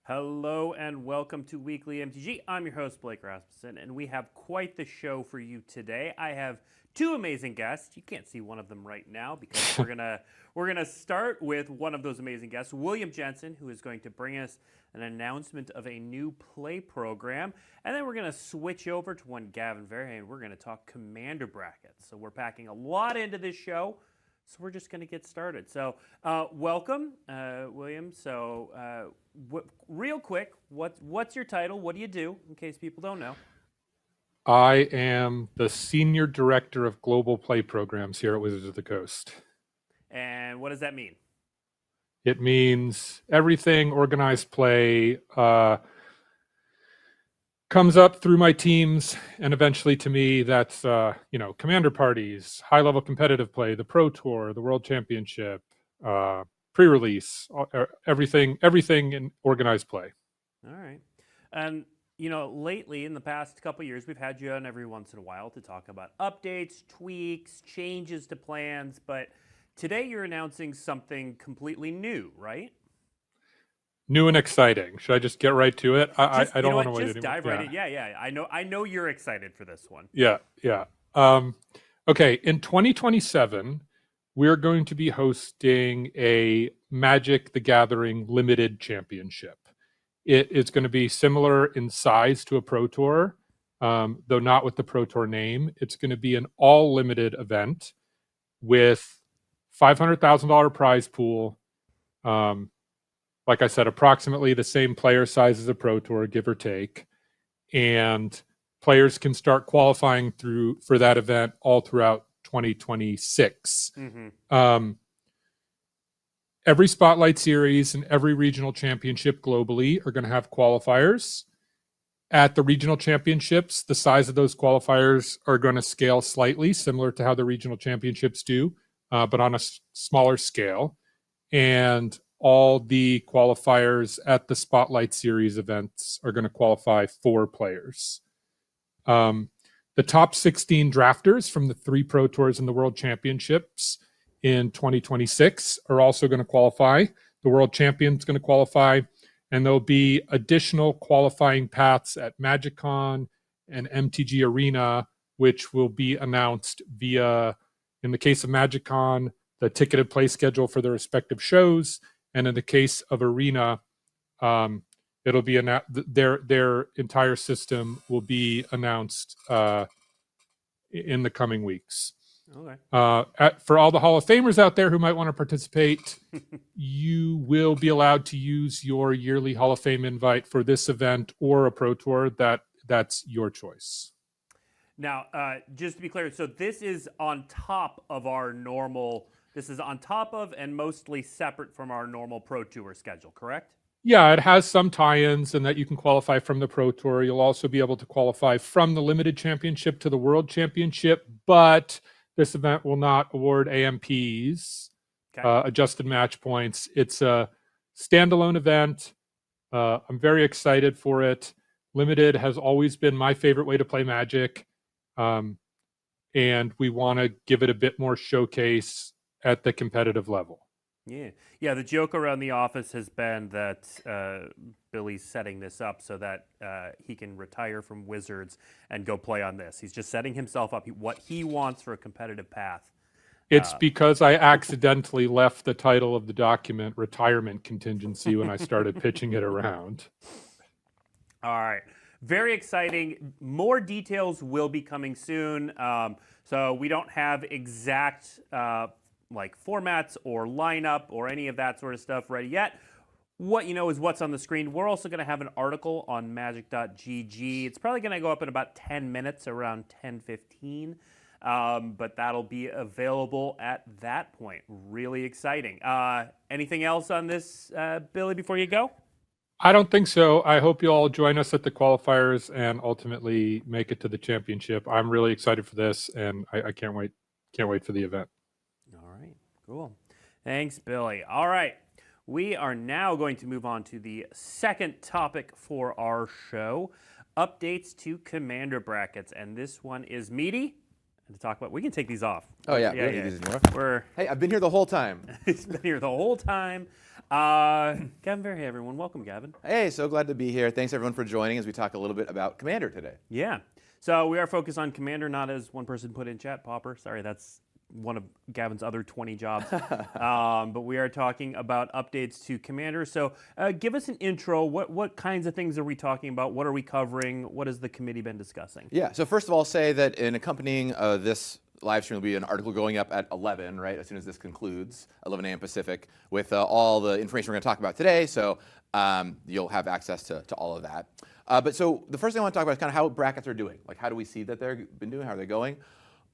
Hello and welcome to Weekly MTG. I'm your host, Blake Rasmussen, and we have quite the show for you today. I have two amazing guests. You can't see one of them right now because we're gonna start with one of those amazing guests, William Jensen, who is going to bring us an announcement of a new play program, and then we're gonna switch over to one Gavin and we're gonna talk commander brackets. So we're packing a lot into this show. So we're just going to get started. So welcome, William. So real quick, what's your title? What do you do, in case people don't know? I am the Senior Director of Global Play Programs here at Wizards of the Coast. And what does that mean? It means everything organized play comes up through my teams, and eventually to me, that's commander parties, high-level competitive play, the Pro Tour, the World Championship, pre-release, everything in organized play. All right. And lately in the past couple of years, we've had you on every once in a while to talk about updates, tweaks, changes to plans. But today you're announcing something completely new, right? New and exciting. Should I just get right to it? I don't want to wait anymore. Just dive right in. Yeah. I know you're excited for this one. Yeah. Okay, in 2027, we're going to be hosting a Magic the Gathering Limited Championship. It is going to be similar in size to a Pro Tour, though not with the Pro Tour name. It's going to be an all-limited event with $500,000 prize pool. Like I said, approximately the same player size as a Pro Tour, give or take. And players can start qualifying for that event all throughout 2026. Mm-hmm. Every Spotlight Series and every regional championship globally are going to have qualifiers. At the regional championships, the size of those qualifiers are going to scale slightly, similar to how the regional championships do, but on a smaller scale. And all the qualifiers at the Spotlight Series events are going to qualify 4 players. The top 16 drafters from the 3 Pro Tours and the World Championships in 2026 are also going to qualify. The World Champion's going to qualify, and there'll be additional qualifying paths at MagicCon and MTG Arena, which will be announced via, in the case of MagicCon, the ticketed play schedule for the respective shows, and in the case of Arena, it'll be their entire system will be announced in the coming weeks. Okay. For all the Hall of Famers out there who might want to participate, you will be allowed to use your yearly Hall of Fame invite for this event or a Pro Tour. That's your choice. Now, just to be clear, so this is on top of our normal. This is on top of and mostly separate from our normal Pro Tour schedule, correct? Yeah, it has some tie-ins in that you can qualify from the Pro Tour. You'll also be able to qualify from the Limited Championship to the World Championship, but this event will not award AMPs, adjusted match points. It's a standalone event. I'm very excited for it. Limited has always been my favorite way to play Magic, and we want to give it a bit more showcase at the competitive level. Yeah. The joke around the office has been that Billy's setting this up so that he can retire from Wizards and go play on this. He's just setting himself up what he wants for a competitive path. It's because I accidentally left the title of the document retirement contingency when I started pitching it around. All right. Very exciting. More details will be coming soon. So we don't have exact formats or lineup or any of that sort of stuff ready yet. What you know is what's on the screen. We're also going to have an article on magic.gg. It's probably going to go up in about 10 minutes, around 10:15. But that'll be available at that point. Really exciting. Anything else on this, Billy, before you go? I don't think so. I hope you all join us at the qualifiers and ultimately make it to the championship. I'm really excited for this, and I can't wait. Can't wait for the event. All right, cool. Thanks, Billy. All right, we are now going to move on to the second topic for our show, updates to commander brackets, and this one is meaty. To talk about, we can take these off. Oh yeah, we don't need these anymore. Hey, I've been here the whole time. He's been here the whole time. Gavin Verhey, everyone. Welcome, Gavin. Hey, so glad to be here. Thanks everyone for joining as we talk a little bit about Commander today. Yeah. So we are focused on Commander, not as one person put in chat, Pauper. Sorry, that's one of Gavin's other 20 jobs. But we are talking about updates to Commander. So give us an intro. What kinds of things are we talking about? What are we covering? What has the committee been discussing? Yeah, so first of all, I'll say that in accompanying this live stream will be an article going up at 11, right, as soon as this concludes, 11 a.m. Pacific, with all the information we're going to talk about today. So you'll have access to all of that. But so the first thing I want to talk about is kind of how brackets are doing. Like, how do we see that they've been doing? How are they going?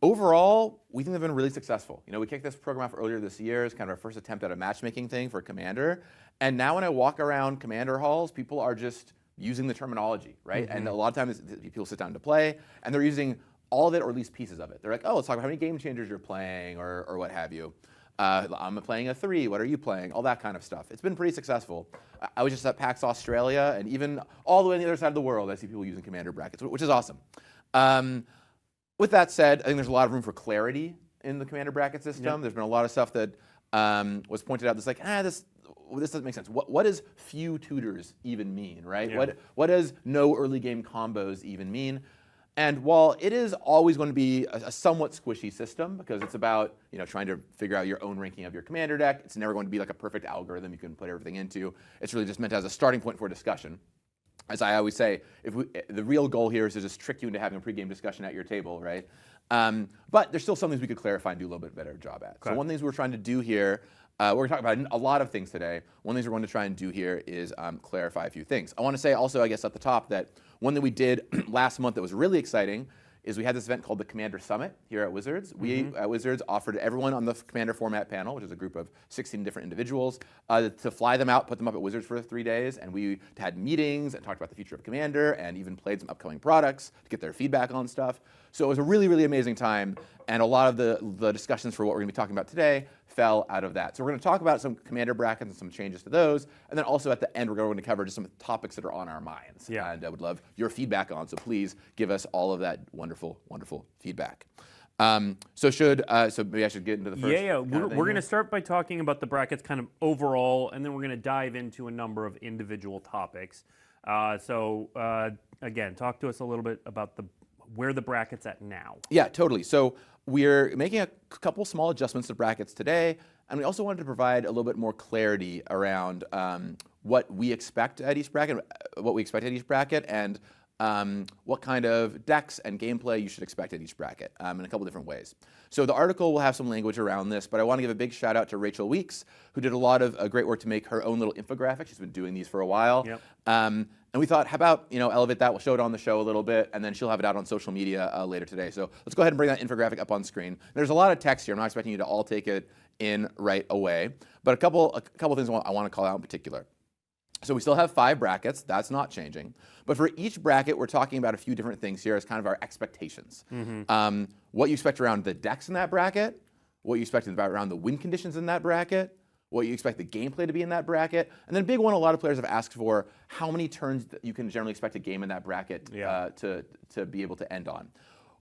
Overall, we think they've been really successful. You know, we kicked this program off earlier this year as kind of our first attempt at a matchmaking thing for Commander. And now when I walk around Commander halls, people are just using the terminology, right? Mm-hmm. And a lot of times people sit down to play, and they're using all of it or at least pieces of it. They're like, oh, let's talk about how many game changers you're playing or what have you. I'm playing a 3, what are you playing? All that kind of stuff. It's been pretty successful. I was just at PAX Australia, and even all the way on the other side of the world, I see people using Commander brackets, which is awesome. With that said, I think there's a lot of room for clarity in the Commander bracket system. Yep. There's been a lot of stuff that was pointed out that's like, this doesn't make sense. What does few tutors even mean, right? Yeah. What does no early game combos even mean? And while it is always going to be a somewhat squishy system, because it's about trying to figure out your own ranking of your Commander deck, it's never going to be like a perfect algorithm you can put everything into. It's really just meant as a starting point for discussion. As I always say, the real goal here is to just trick you into having a pregame discussion at your table, right? But there's still some things we could clarify and do a little bit better job at. Okay. So one of the things we're trying to do here, we're going to talk about a lot of things today. One of the things we're going to try and do here is clarify a few things. I want to say also, I guess at the top, that one thing we did last month that was really exciting is we had this event called the Commander Summit here at Wizards. We at Wizards offered everyone on the Commander format panel, which is a group of 16 different individuals, to fly them out, put them up at Wizards for 3 days, and we had meetings and talked about the future of Commander and even played some upcoming products to get their feedback on stuff. So it was a really, really amazing time, and a lot of the discussions for what we're going to be talking about today fell out of that. So we're going to talk about some Commander brackets and some changes to those, and then also at the end we're going to cover just some topics that are on our minds. Yeah. And I would love your feedback on, so please give us all of that wonderful, wonderful feedback. So maybe I should get into the first. Yeah. We're going to start by talking about the brackets kind of overall, and then we're going to dive into a number of individual topics. Again, talk to us a little bit about where the bracket's at now. Yeah, totally. So we're making a couple small adjustments to brackets today, and we also wanted to provide a little bit more clarity around what we expect at each bracket, and what kind of decks and gameplay you should expect at each bracket in a couple different ways. So the article will have some language around this, but I want to give a big shout out to Rachel Weeks, who did a lot of great work to make her own little infographic. She's been doing these for a while. Yep. And we thought, how about elevate that? We'll show it on the show a little bit, and then she'll have it out on social media later today. So let's go ahead and bring that infographic up on screen. There's a lot of text here. I'm not expecting you to all take it in right away, but a couple things I want to call out in particular. So we still have 5 brackets. That's not changing. But for each bracket, we're talking about a few different things here as kind of our expectations. Mm-hmm. What you expect around the decks in that bracket, what you expect around the win conditions in that bracket, what you expect the gameplay to be in that bracket, and then a big one a lot of players have asked for, how many turns you can generally expect a game in that bracket to be able to end on.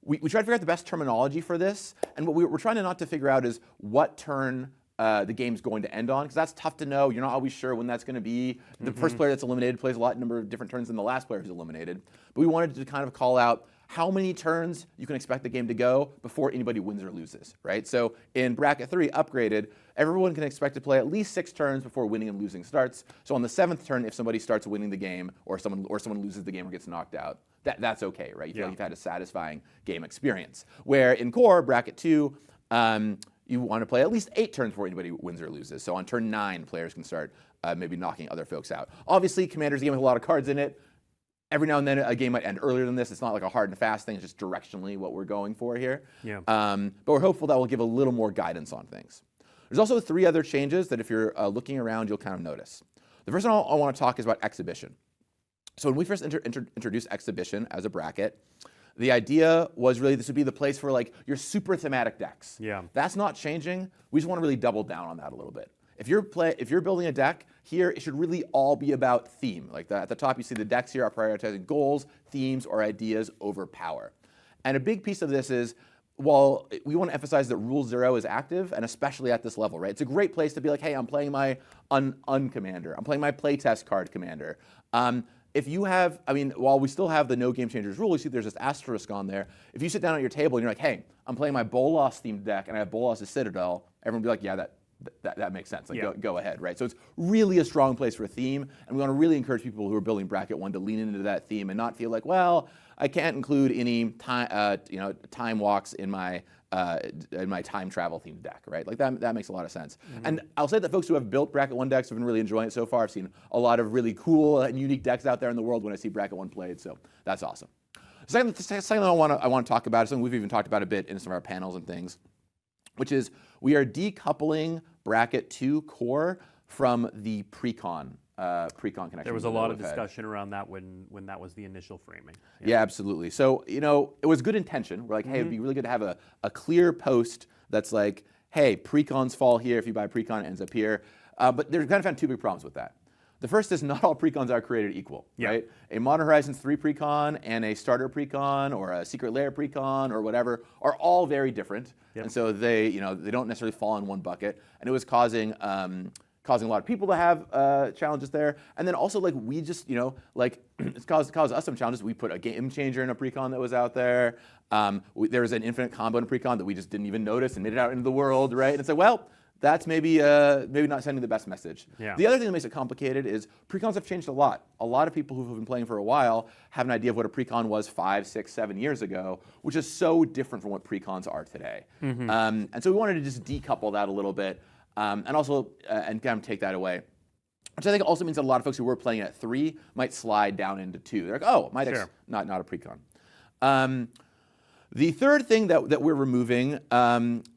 We tried to figure out the best terminology for this, and what we're trying to figure out is what turn the game's going to end on, because that's tough to know. You're not always sure when that's going to be. The first player that's eliminated plays a number of different turns than the last player who's eliminated. But we wanted to kind of call out how many turns you can expect the game to go before anybody wins or loses, right? So in bracket 3, upgraded, everyone can expect to play at least 6 turns before winning and losing starts. So on the 7th turn, if somebody starts winning the game, or someone loses the game or gets knocked out, that's okay, right? You feel like you've had a satisfying game experience. Where in core, bracket 2, you want to play at least 8 turns before anybody wins or loses. So on turn 9, players can start maybe knocking other folks out. Obviously, Commander's a game with a lot of cards in it. Every now and then a game might end earlier than this. It's not like a hard and fast thing. It's just directionally what we're going for here. Yeah. But we're hopeful that will give a little more guidance on things. There's also 3 other changes that if you're looking around, you'll kind of notice. The first one I want to talk is about exhibition. So when we first introduced exhibition as a bracket, the idea was really this would be the place for like your super thematic decks. Yeah. That's not changing. We just want to really double down on that a little bit. If you're building a deck here, it should really all be about theme. Like at the top, you see the decks here are prioritizing goals, themes, or ideas over power. And a big piece of this is while we want to emphasize that Rule 0 is active, and especially at this level, right? It's a great place to be like, hey, I'm playing my commander. I'm playing my playtest card commander. If you have, I mean, while we still have the no game changers rule, you see there's this asterisk on there. If you sit down at your table and you're like, hey, I'm playing my Bolas themed deck and I have Bolas' Citadel, everyone will be like, yeah, that makes sense. Like, go ahead, right? So it's really a strong place for a theme, and we want to really encourage people who are building Bracket 1 to lean into that theme and not feel like, well, I can't include any time walks in my time travel themed deck, right? Like that makes a lot of sense. And I'll say that folks who have built Bracket 1 decks have been really enjoying it so far. I've seen a lot of really cool and unique decks out there in the world when I see Bracket 1 played, so that's awesome. The second thing I want to talk about is something we've even talked about a bit in some of our panels and things, which is we are decoupling Bracket 2 core from the pre-con connection. There was a lot of discussion around that when that was the initial framing. Yeah, absolutely. So, it was good intention. We're like, hey, it'd be really good to have a clear post that's like, hey, precons fall here. If you buy precon, it ends up here. But there's kind of found two big problems with that. The first is not all precons are created equal, right? A Modern Horizons 3 precon and a starter precon or a Secret Lair precon or whatever are all very different. And so they don't necessarily fall in one bucket. And it was causing a lot of people to have challenges there. And then also, like, we just, it's caused us some challenges. We put a game changer in a precon that was out there. There was an infinite combo in a precon that we just didn't even notice and made it out into the world, right? And it's like, well, that's maybe not sending the best message. The other thing that makes it complicated is precons have changed a lot. A lot of people who've been playing for a while have an idea of what a precon was 5, 6, 7 years ago, which is so different from what precons are today. And so we wanted to just decouple that a little bit. And also, and kind of take that away, which I think also means that a lot of folks who were playing at 3 might slide down into 2. They're like, oh, my deck's not a precon. The third thing that we're removing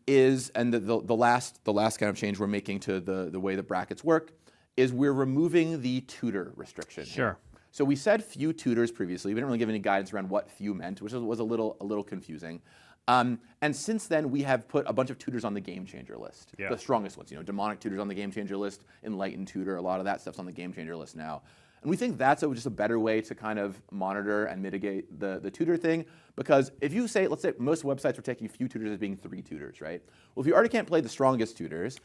is, and the last kind of change we're making to the way the brackets work, is we're removing the tutor restriction. Here. So we said few tutors previously. We didn't really give any guidance around what few meant, which was a little confusing. And since then, we have put a bunch of tutors on the Game Changer list. The strongest ones, demonic tutors on the Game Changer list, enlightened tutor, a lot of that stuff's on the Game Changer list now. And we think that's just a better way to kind of monitor and mitigate the tutor thing, because if you say, let's say most websites are taking few tutors as being 3 tutors, right? Well, if you already can't play the strongest tutors,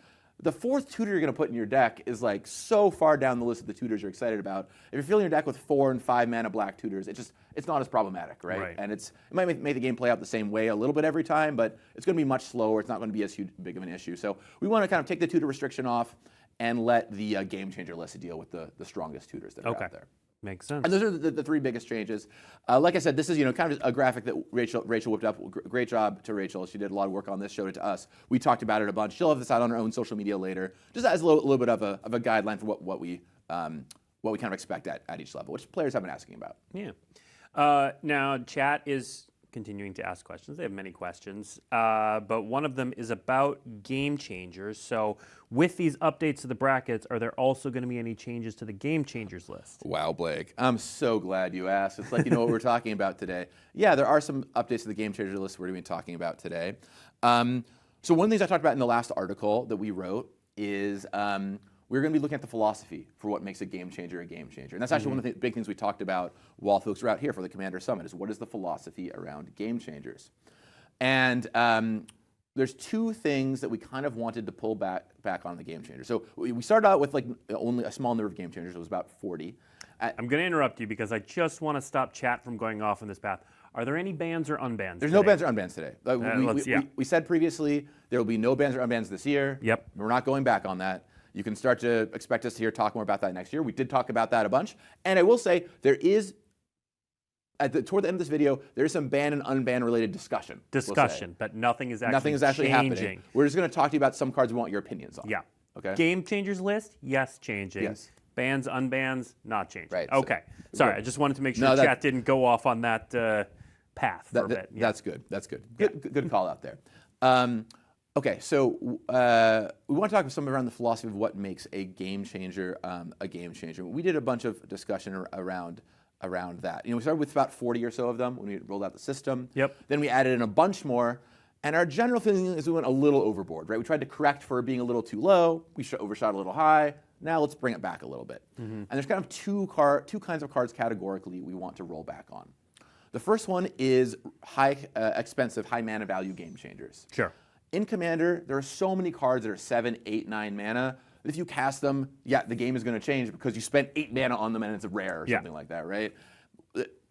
the 4th tutor you're going to put in your deck is like so far down the list of the tutors you're excited about. If you're filling your deck with 4 and 5 mana black tutors, it's not as problematic, right? And it might make the game play out the same way a little bit every time, but it's going to be much slower. It's not going to be as big of an issue. So we want to kind of take the tutor restriction off and let the Game Changer list deal with the strongest tutors that are out there. Makes sense. And those are the 3 biggest changes. Like I said, this is kind of a graphic that Rachel whipped up. Great job to Rachel. She did a lot of work on this, showed it to us. We talked about it a bunch. She'll have this out on her own social media later, just as a little bit of a guideline for what we kind of expect at each level, which players have been asking about. Now, chat is continuing to ask questions. They have many questions, but one of them is about game changers. So with these updates to the brackets, are there also going to be any changes to the game changers list? Wow, Blake. I'm so glad you asked. It's like, what we're talking about today. Yeah, there are some updates to the game changer list we're going to be talking about today. So one of the things I talked about in the last article that we wrote is we're going to be looking at the philosophy for what makes a game changer a game changer. And that's actually one of the big things we talked about while folks were out here for the Commander Summit, is what is the philosophy around game changers. And there's 2 things that we kind of wanted to pull back on the game changer. So we started out with like only a small number of game changers. It was about 40. I'm going to interrupt you because I just want to stop chat from going off on this path. Are there any bans or unbans There's today? no bans or unbans today. We said previously there will be no bans or unbans this year. We're not going back on that. You can start to expect us to talk more about that next year. We did talk about that a bunch. And I will say there is, toward the end of this video, there's some ban and unban related discussion. But nothing is actually happening. We're just going to talk to you about some cards we want your opinions on. Okay. Game changers list, yes, changing. Yes. Bans, unbans, not changing. Right. Okay. Sorry, I just wanted to make sure chat didn't go off on that path for a bit. That's good. That's good. Good call out there. Okay, so we want to talk some around the philosophy of what makes a game changer a game changer. We did a bunch of discussion around that. We started with about 40 or so of them when we rolled out the system. Then we added in a bunch more. And our general feeling is we went a little overboard, right? We tried to correct for being a little too low. We overshot a little high. Now let's bring it back a little bit. And there's kind of two kinds of cards categorically we want to roll back on. The first one is expensive, high mana value game changers. Sure. In Commander, there are so many cards that are 7, 8, 9 mana. That if you cast them, yeah, the game is going to change because you spent 8 mana on them and it's a rare or something like that, right?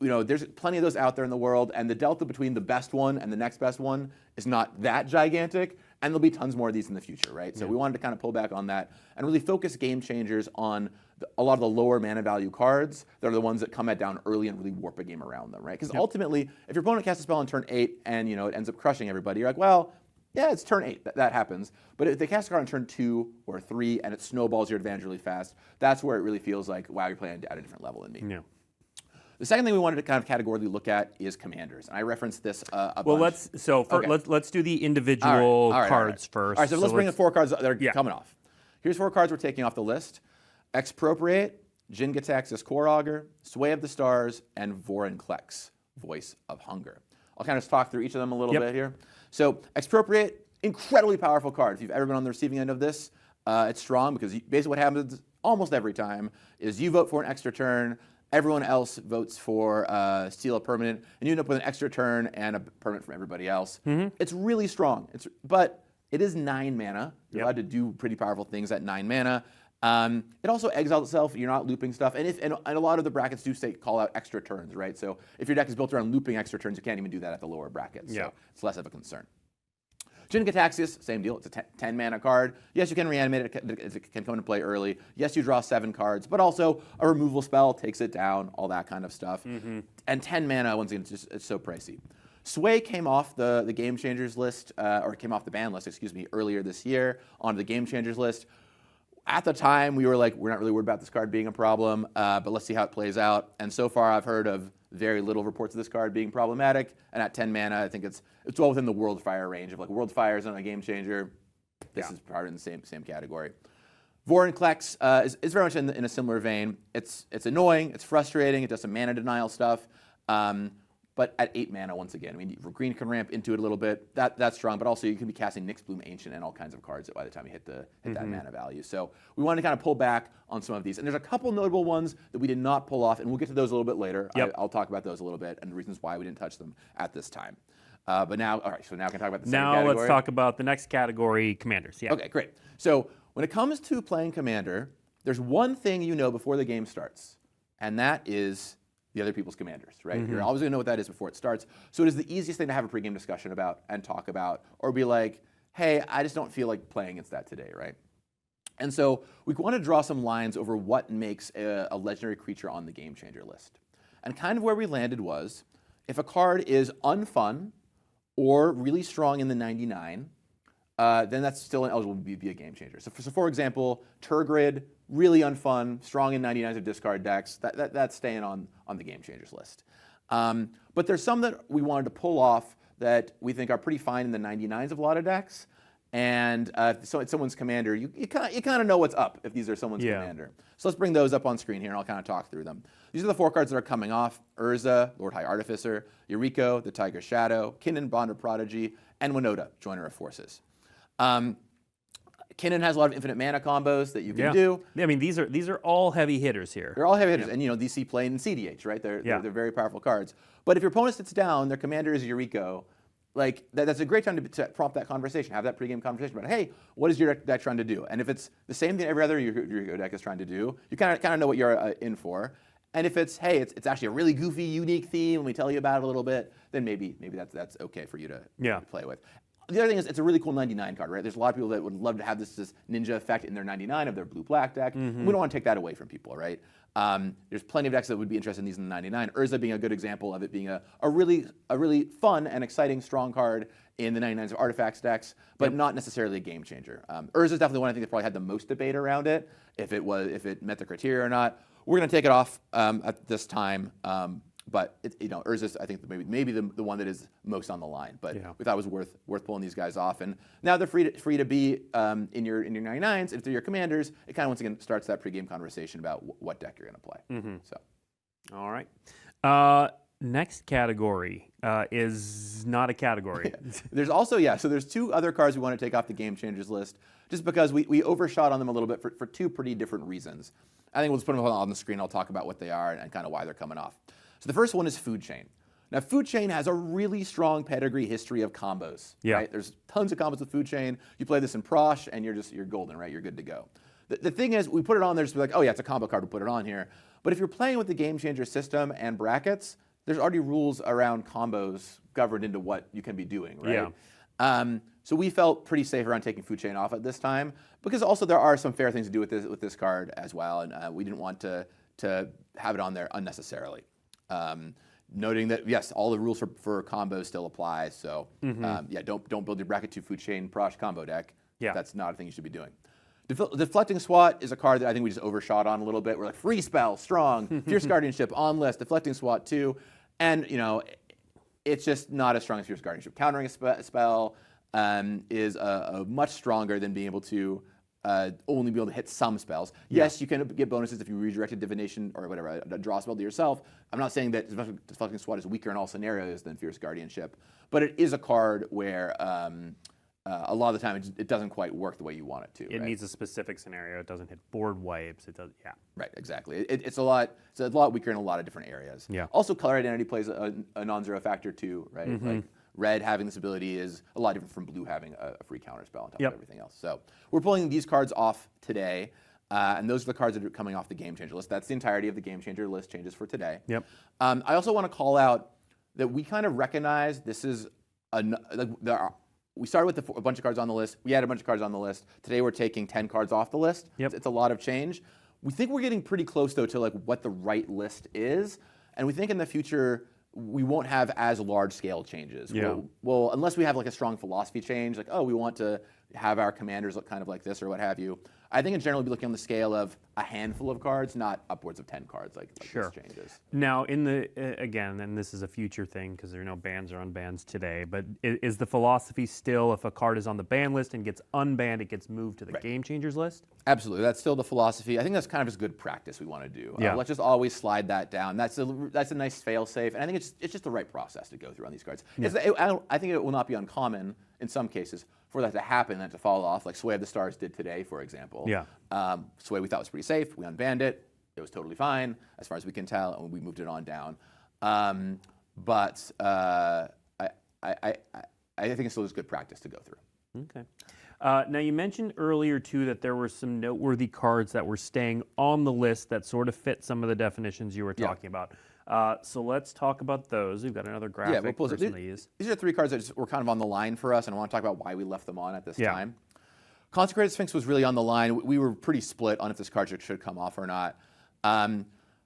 There's plenty of those out there in the world, and the delta between the best one and the next best one is not that gigantic, and there'll be tons more of these in the future, right? So we wanted to kind of pull back on that and really focus game changers on a lot of the lower mana value cards that are the ones that come down early and really warp a game around them, right? Because ultimately, if your opponent casts a spell on turn 8 and it ends up crushing everybody, you're like, well, yeah, it's turn 8. That happens. But if they cast a card on turn 2 or 3 and it snowballs your advantage really fast, that's where it really feels like, wow, you're playing at a different level than me. Yeah. The second thing we wanted to kind of categorically look at is commanders. And I referenced this a Well, bunch. let's do the individual cards first. All right, so let's bring the 4 cards that are coming off. Here's 4 cards we're taking off the list. Expropriate, Jin-Gitaxias Core Augur, Sway of the Stars, and Vorinclex, Voice of Hunger. I'll kind of talk through each of them a little bit here. So Expropriate, incredibly powerful card. If you've ever been on the receiving end of this, it's strong because basically what happens almost every time is you vote for an extra turn, everyone else votes for steal a permanent, and you end up with an extra turn and a permanent from everybody else. It's really strong. But it is 9 mana. You're allowed to do pretty powerful things at 9 mana. It also exiles itself. You're not looping stuff, and a lot of the brackets do call out extra turns, right? So if your deck is built around looping extra turns, you can't even do that at the lower brackets. So it's less of a concern. Jin-Gitaxias, same deal. It's a 10 mana card. Yes, you can reanimate it. It can come into play early. Yes, you draw 7 cards, but also a removal spell takes it down, all that kind of stuff. And 10 mana, once again, it's so pricey. Sway came off the Game Changers list, or came off the ban list, excuse me, earlier this year onto the Game Changers list. At the time, we were like, we're not really worried about this card being a problem, but let's see how it plays out. And so far, I've heard of very little reports of this card being problematic. And at 10 mana, I think it's well within the World Fire range of like World Fire is on a game changer. This is probably in the same category. Vorinclex is very much in a similar vein. It's annoying, it's frustrating, it does some mana denial stuff. But at 8 mana, once again, I mean, green can ramp into it a little bit. That's strong, but also you can be casting Nyx Bloom Ancient and all kinds of cards by the time you hit that mana value. So we wanted to kind of pull back on some of these. And there's a couple notable ones that we did not pull off, and we'll get to those a little bit later. I'll talk about those a little bit and the reasons why we didn't touch them at this time. But now, all right, so now we can talk about the second category. Now let's talk about the next category, commanders. Yeah. Okay, great. So when it comes to playing Commander, there's one thing you know before the game starts, and that is the other people's commanders, right? You're always going to know what that is before it starts. So it is the easiest thing to have a pregame discussion about and talk about, or be like, hey, I just don't feel like playing against that today, right? And so we want to draw some lines over what makes a legendary creature on the Game Changer list. And kind of where we landed was, if a card is unfun or really strong in the 99, then that's still eligible to be a game changer. So for example, Turgrid, really unfun, strong in 99s of discard decks. That's staying on the game changers list. But there's some that we wanted to pull off that we think are pretty fine in the 99s of a lot of decks. And so it's someone's commander, you kind of know what's up if these are someone's commander. So let's bring those up on screen here, and I'll kind of talk through them. These are the 4 cards that are coming off: Urza, Lord High Artificer, Yuriko, the Tiger Shadow, Kinnan, Bond of Prodigy, and Winota, Joiner of Forces. Kinnan has a lot of infinite mana combos that you can do. I mean, these are all heavy hitters here. They're all heavy hitters, and these see play in CDH, right? They're very powerful cards. But if your opponent sits down, their commander is Yuriko. Like that's a great time to prompt that conversation, have that pregame conversation about, hey, what is your deck trying to do? And if it's the same thing every other Yuriko deck is trying to do, you kind of know what you're in for. And if it's, hey, it's actually a really goofy, unique theme, and we tell you about it a little bit, then maybe that's okay for you to play with. The other thing is, it's a really cool 99 card, right? There's a lot of people that would love to have this ninja effect in their 99 of their blue-black deck. We don't want to take that away from people, right? There's plenty of decks that would be interested in these in the 99. Urza being a good example of it being a really fun and exciting, strong card in the 99s of artifacts decks, but not necessarily a game changer. Urza is definitely one I think that probably had the most debate around it, if it met the criteria or not. We're going to take it off at this time. But Urza's, I think, maybe the one that is most on the line. But we thought it was worth pulling these guys off. And now they're free to be in your 99s. If they're your commanders, it kind of once again starts that pregame conversation about what deck you're going to play. So, all right. Next category is not a category. There's also so there's 2 other cards we want to take off the Game Changers list, just because we overshot on them a little bit for 2 pretty different reasons. I think we'll just put them on the screen. I'll talk about what they are and kind of why they're coming off. So the first one is Food Chain. Now, Food Chain has a really strong pedigree history of combos. Yeah. Right? There's tons of combos with Food Chain. You play this in Prosh, and you're golden, right? You're good to go. The thing is, we put it on there just to be like, oh yeah, it's a combo card, we put it on here. But if you're playing with the Game Changer system and brackets, there's already rules around combos governed into what you can be doing, right? Yeah. So we felt pretty safe around taking Food Chain off at this time, because also there are some fair things to do with this card as well, and we didn't want to have it on there unnecessarily. Noting that yes, all the rules for combos still apply. So yeah, don't build your bracket 2 Food Chain Prosh combo deck. Yeah. That's not a thing you should be doing. Deflecting Swat is a card that I think we just overshot on a little bit. We're like, free spell, strong, Fierce Guardianship on list, Deflecting Swat 2, and it's just not as strong as Fierce Guardianship. Countering a spell is much stronger than being able to only be able to hit some spells. Yes, you can get bonuses if you redirected Divination or whatever, a draw spell to yourself. I'm not saying that Deflecting Swat is weaker in all scenarios than Fierce Guardianship, but it is a card where a lot of the time it doesn't quite work the way you want it to. It needs a specific scenario. It doesn't hit board wipes. It does, yeah. Right, exactly. It's a lot weaker in a lot of different areas. Yeah. Also, color identity plays a non-zero factor too, right? Like red having this ability is a lot different from blue having a free counter spell on top of everything else. So we're pulling these cards off today, and those are the cards that are coming off the Game Changer list. That's the entirety of the Game Changer list changes for today. Yep. I also want to call out that we kind of recognize this is we started with a bunch of cards on the list. We had a bunch of cards on the list. Today we're taking 10 cards off the list. Yep. It's a lot of change. We think we're getting pretty close though to like what the right list is, and we think in the future we won't have as large scale changes. Yeah. Well, unless we have like a strong philosophy change, like we want to have our commanders look kind of like this or what have you. I think in general we'll be looking on the scale of a handful of cards, not upwards of 10 cards like Sure. this changes. Now, in the again, and this is a future thing because there are no bans or unbans today, but is the philosophy still if a card is on the ban list and gets unbanned, it gets moved to the Game Changers list? Absolutely, that's still the philosophy. I think that's kind of just good practice we want to do. Yeah. Let's just always slide that down. That's a nice fail-safe, and I think it's just the right process to go through on these cards. Yeah. I think it will not be uncommon in some cases for that to happen and to fall off, like Sway of the Stars did today, for example. Yeah. Sway we thought was pretty safe. We unbanned it. It was totally fine as far as we can tell, and we moved it on down. But I think it's still just good practice to go through. Okay. Now, you mentioned earlier, too, that there were some noteworthy cards that were staying on the list that sort of fit some of the definitions you were talking about. So let's talk about those. We've got another graphic for some of these. These are 3 cards that were kind of on the line for us, and I want to talk about why we left them on at this time. Consecrated Sphinx was really on the line. We were pretty split on if this card should come off or not.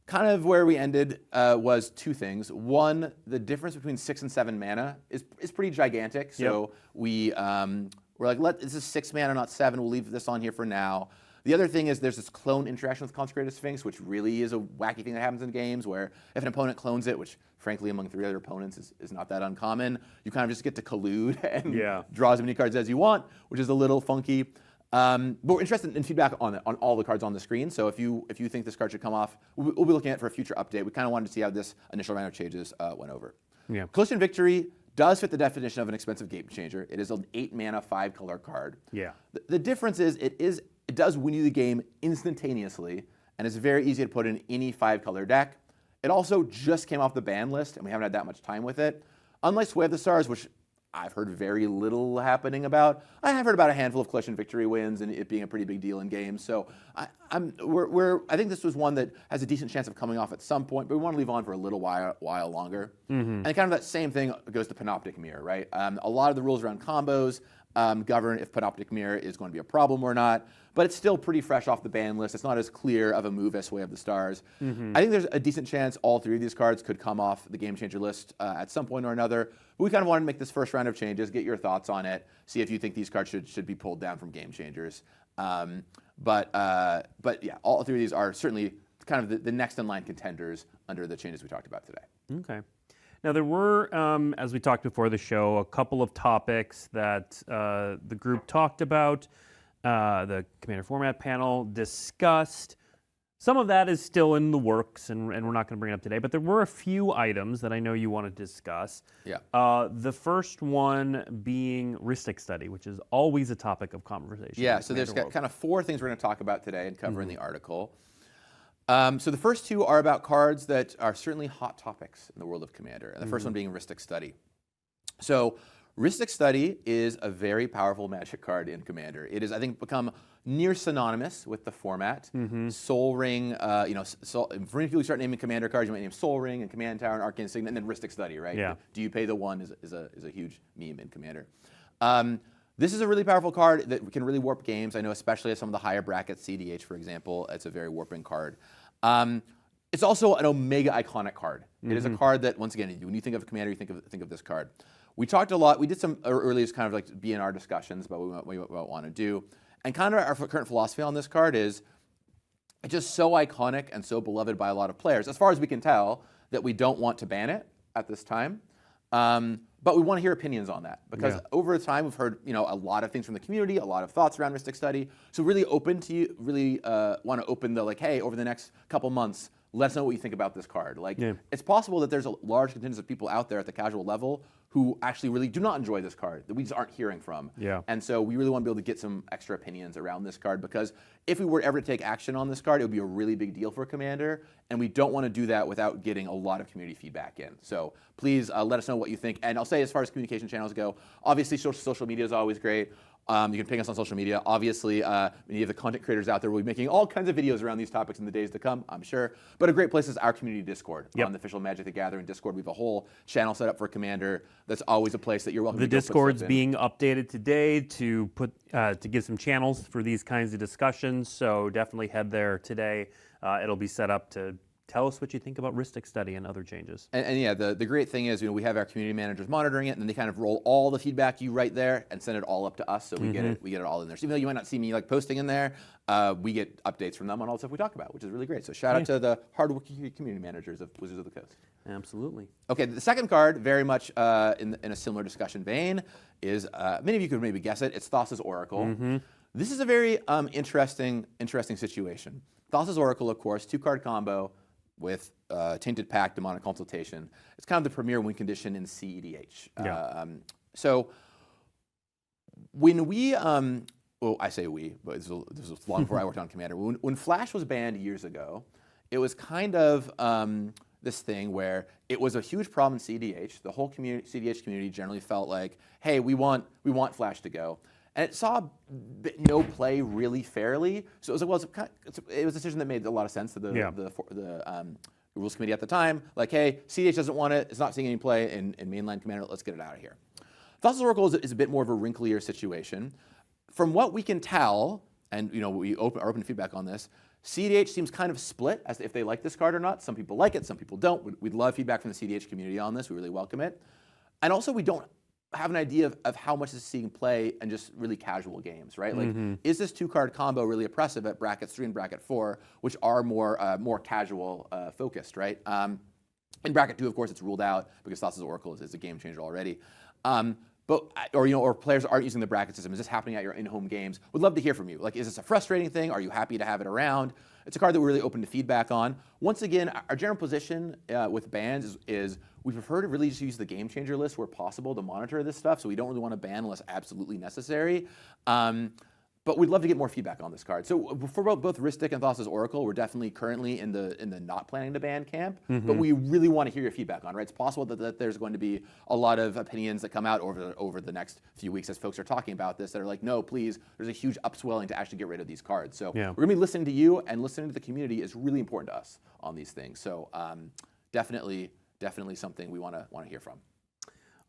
Kind of where we ended was 2 things. One, the difference between 6 and 7 mana is pretty gigantic. So we're like, this is 6 mana, not 7. We'll leave this on here for now. The other thing is there's this clone interaction with Consecrated Sphinx, which really is a wacky thing that happens in games where if an opponent clones it, which frankly among 3 other opponents is not that uncommon, you kind of just get to collude and draw as many cards as you want, which is a little funky. But we're interested in feedback on all the cards on the screen. So if you think this card should come off, we'll be looking at it for a future update. We kind of wanted to see how this initial round of changes went over. Yeah. Collision Victory does fit the definition of an expensive Game Changer. It is an 8 mana, 5 color card. Yeah. The difference is it does win you the game instantaneously, and it's very easy to put in any 5 color deck. It also just came off the ban list, and we haven't had that much time with it. Unlike Sway of the Stars, which I've heard very little happening about, I have heard about a handful of Collision Victory wins and it being a pretty big deal in games. So I think this was one that has a decent chance of coming off at some point, but we want to leave on for a little while longer. And kind of that same thing goes to Panoptic Mirror, right? A lot of the rules around combos govern if Panoptic Mirror is going to be a problem or not, but it's still pretty fresh off the ban list. It's not as clear of a move as Sway of the Stars. I think there's a decent chance all 3 of these cards could come off the Game Changer list at some point or another. But we kind of wanted to make this first round of changes, get your thoughts on it, see if you think these cards should be pulled down from Game Changers. But yeah, all 3 of these are certainly kind of the next in line contenders under the changes we talked about today. Okay. Now, there were, as we talked before the show, a couple of topics that the group talked about, the Commander Format panel discussed. Some of that is still in the works, and we're not going to bring it up today, but there were a few items that I know you want to discuss. Yeah. The first one being Ristic Study, which is always a topic of conversation. Yeah, so there's kind of 4 things we're going to talk about today and cover in the article. So the first two are about cards that are certainly hot topics in the world of Commander, and the first one being Rhystic Study. So Rhystic Study is a very powerful Magic card in Commander. It has, I think, become near synonymous with the format. Soul Ring, for many people who start naming Commander cards, you might name Soul Ring and Command Tower and Arcane Signet, and then Rhystic Study, right? Yeah. Do you pay the one is a huge meme in Commander. This is a really powerful card that can really warp games. I know especially at some of the higher brackets, CDH, for example, it's a very warping card. It's also an Omega iconic card. It is a card that, once again, when you think of Commander, you think of this card. We talked a lot. We did some earlier kind of like BNR discussions about what we want to do. And kind of our current philosophy on this card is it's just so iconic and so beloved by a lot of players, as far as we can tell, that we don't want to ban it at this time. But we want to hear opinions on that, because over time we've heard a lot of things from the community, a lot of thoughts around Rhystic Study. So really open to you, really want to open the hey, over the next couple months, let us know what you think about this card. It's possible that there's a large contingent of people out there at the casual level who actually really do not enjoy this card, that we just aren't hearing from. And so we really want to be able to get some extra opinions around this card, because if we were ever to take action on this card, it would be a really big deal for Commander, and we don't want to do that without getting a lot of community feedback in. So please let us know what you think. And I'll say, as far as communication channels go, obviously social media is always great. You can ping us on social media. Obviously, many of the content creators out there will be making all kinds of videos around these topics in the days to come, I'm sure. But a great place is our community Discord. On the official Magic the Gathering Discord, we have a whole channel set up for Commander. That's always a place that you're welcome to go put Discord's stuff in. being updated today to give some channels for these kinds of discussions. So definitely head there today. It'll be set up to tell us what you think about Rhystic Study and other changes. And yeah, the great thing is, we have our community managers monitoring it, and then they kind of roll all the feedback you write there and send it all up to us, so we get it all in there. So even though you might not see me posting in there, we get updates from them on all the stuff we talk about, which is really great. So shout out to the hardworking community managers of Wizards of the Coast. Absolutely. Okay, the second card, very much in a similar discussion vein, is many of you could maybe guess it. It's Thassa's Oracle. This is a very interesting situation. Thassa's Oracle, of course, 2-card combo with Tainted Pact, Demonic Consultation. It's kind of the premier win condition in CEDH. So when we, well, I say we, but this was long before I worked on Commander. When Flash was banned years ago, it was kind of this thing where it was a huge problem in CEDH. The whole CEDH community generally felt like, hey, we want Flash to go. And it saw no play really fairly. So it was a decision that made a lot of sense to the rules committee at the time. Like, hey, CDH doesn't want it. It's not seeing any play in mainline Commander. Let's get it out of here. Thassa's Oracle is a bit more of a wrinklier situation. From what we can tell, and we are open to feedback on this, CDH seems kind of split as to if they like this card or not. Some people like it, some people don't. We'd love feedback from the CDH community on this. We really welcome it. And also, we don't have an idea of how much is seeing play in just really casual games, right? Like, is this 2-card combo really oppressive at brackets 3 and bracket 4, which are more casual focused, right? In bracket 2, of course, it's ruled out because Thassa's Oracle is a game changer already. Or players aren't using the bracket system. Is this happening at your in-home games? Would love to hear from you. Like, is this a frustrating thing? Are you happy to have it around? It's a card that we're really open to feedback on. Once again, our general position with bans is we prefer to really just use the game changer list where possible to monitor this stuff. So we don't really want to ban unless absolutely necessary. But we'd love to get more feedback on this card. So for both Rhystic and Thassa's Oracle, we're definitely currently in the not planning to ban camp. But we really want to hear your feedback on it. Right? It's possible that there's going to be a lot of opinions that come out over the next few weeks as folks are talking about this that are like, no, please, there's a huge upswelling to actually get rid of these cards. So we're going to be listening to you, and listening to the community is really important to us on these things. So definitely something we want to hear from.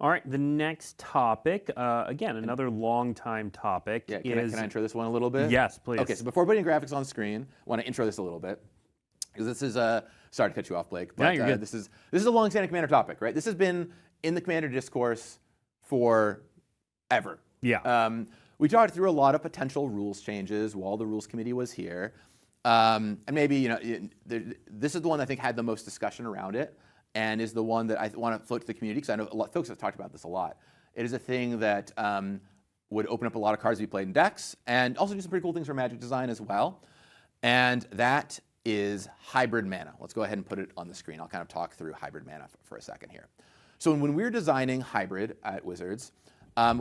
All right, the next topic, again, another long-time topic. Yeah, can I intro this one a little bit? Yes, please. Okay, so before putting graphics on the screen, I want to intro this a little bit. Because this is, sorry to cut you off, Blake, but no, you're good. This is a long-standing Commander topic, right? This has been in the Commander discourse for ever. Yeah. We talked through a lot of potential rules changes while the rules committee was here. And maybe, this is the one I think had the most discussion around it, and is the one that I want to float to the community, because I know a lot of folks have talked about this a lot. It is a thing that would open up a lot of cards to be played in decks, and also do some pretty cool things for Magic design as well. And that is hybrid mana. Let's go ahead and put it on the screen. I'll kind of talk through hybrid mana for a second here. So when we were designing hybrid at Wizards,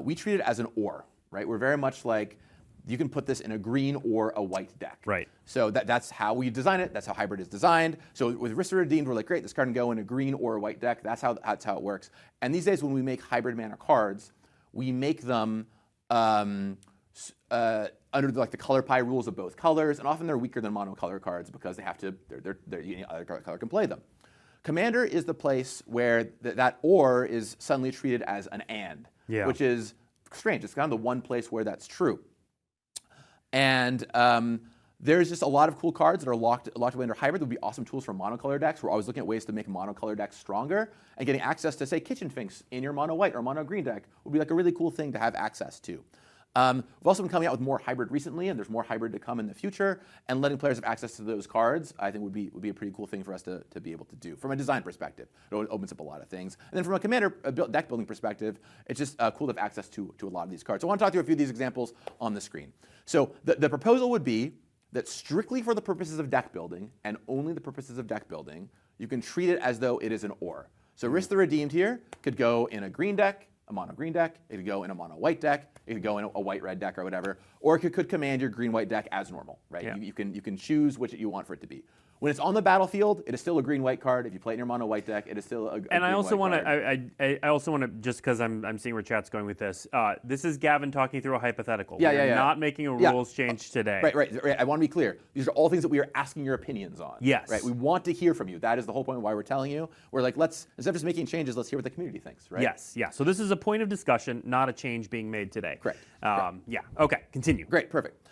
we treat it as an or, right? We're very much like, you can put this in a green or a white deck. Right. So that's how we design it. That's how hybrid is designed. So with Risk the Redeemed, we're like, great, this card can go in a green or a white deck. That's how it works. And these days, when we make hybrid mana cards, we make them under the color pie rules of both colors, and often they're weaker than monocolor cards because they have to. Other color can play them. Commander is the place where that or is suddenly treated as an and, which is strange. It's kind of the one place where that's true. And there's just a lot of cool cards that are locked away under hybrid. That would be awesome tools for monocolor decks. We're always looking at ways to make monocolor decks stronger, and getting access to, say, Kitchen Finks in your mono white or mono green deck would be like a really cool thing to have access to. We've also been coming out with more hybrid recently, and there's more hybrid to come in the future. And letting players have access to those cards, I think, would be a pretty cool thing for us to be able to do from a design perspective. It opens up a lot of things. And then from a commander deck building perspective, it's just cool to have access to a lot of these cards. So I want to talk through a few of these examples on the screen. So the proposal would be that strictly for the purposes of deck building, and only the purposes of deck building, you can treat it as though it is an or. So Risk the Redeemed here could go in a green deck, a mono green deck. It could go in a mono white deck. It could go in a white red deck or whatever. Or it could command your green white deck as normal, right? Yeah. You can choose which you want for it to be. When it's on the battlefield, it is still a green white card. If you play it in your mono white deck, it is still a And I also want to, I also want to, just because I'm seeing where chat's going with this. This is Gavin talking through a hypothetical. We're not making a rules change today. Right. I want to be clear. These are all things that we are asking your opinions on. Yes. Right. We want to hear from you. That is the whole point of why we're telling you. We're like, instead of just making changes, let's hear what the community thinks. Right. Yes. Yeah. So this is a point of discussion, not a change being made today. Correct. Yeah. Okay. Continue. Great. Perfect.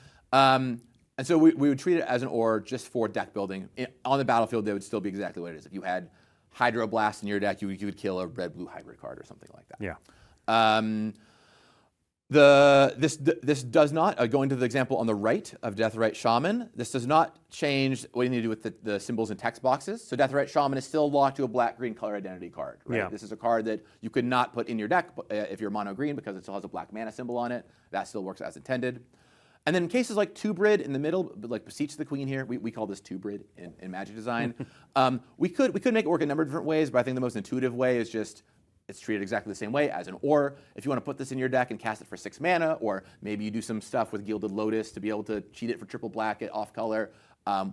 And so we would treat it as an or just for deck building. On the battlefield, they would still be exactly what it is. If you had Hydroblast in your deck, you would kill a red-blue hybrid card or something like that. Yeah. This does not, going to the example on the right of Deathrite Shaman, this does not change what you need to do with the symbols and text boxes. So Deathrite Shaman is still locked to a black-green color identity card. Right? Yeah. This is a card that you could not put in your deck if you're mono-green because it still has a black mana symbol on it. That still works as intended. And then in cases like Two-Brid in the middle, like Beseech the Queen here, we call this Two-Brid in Magic design. We could make it work a number of different ways, but I think the most intuitive way is just it's treated exactly the same way as an or. If you want to put this in your deck and cast it for 6 mana, or maybe you do some stuff with Gilded Lotus to be able to cheat it for triple black at off color,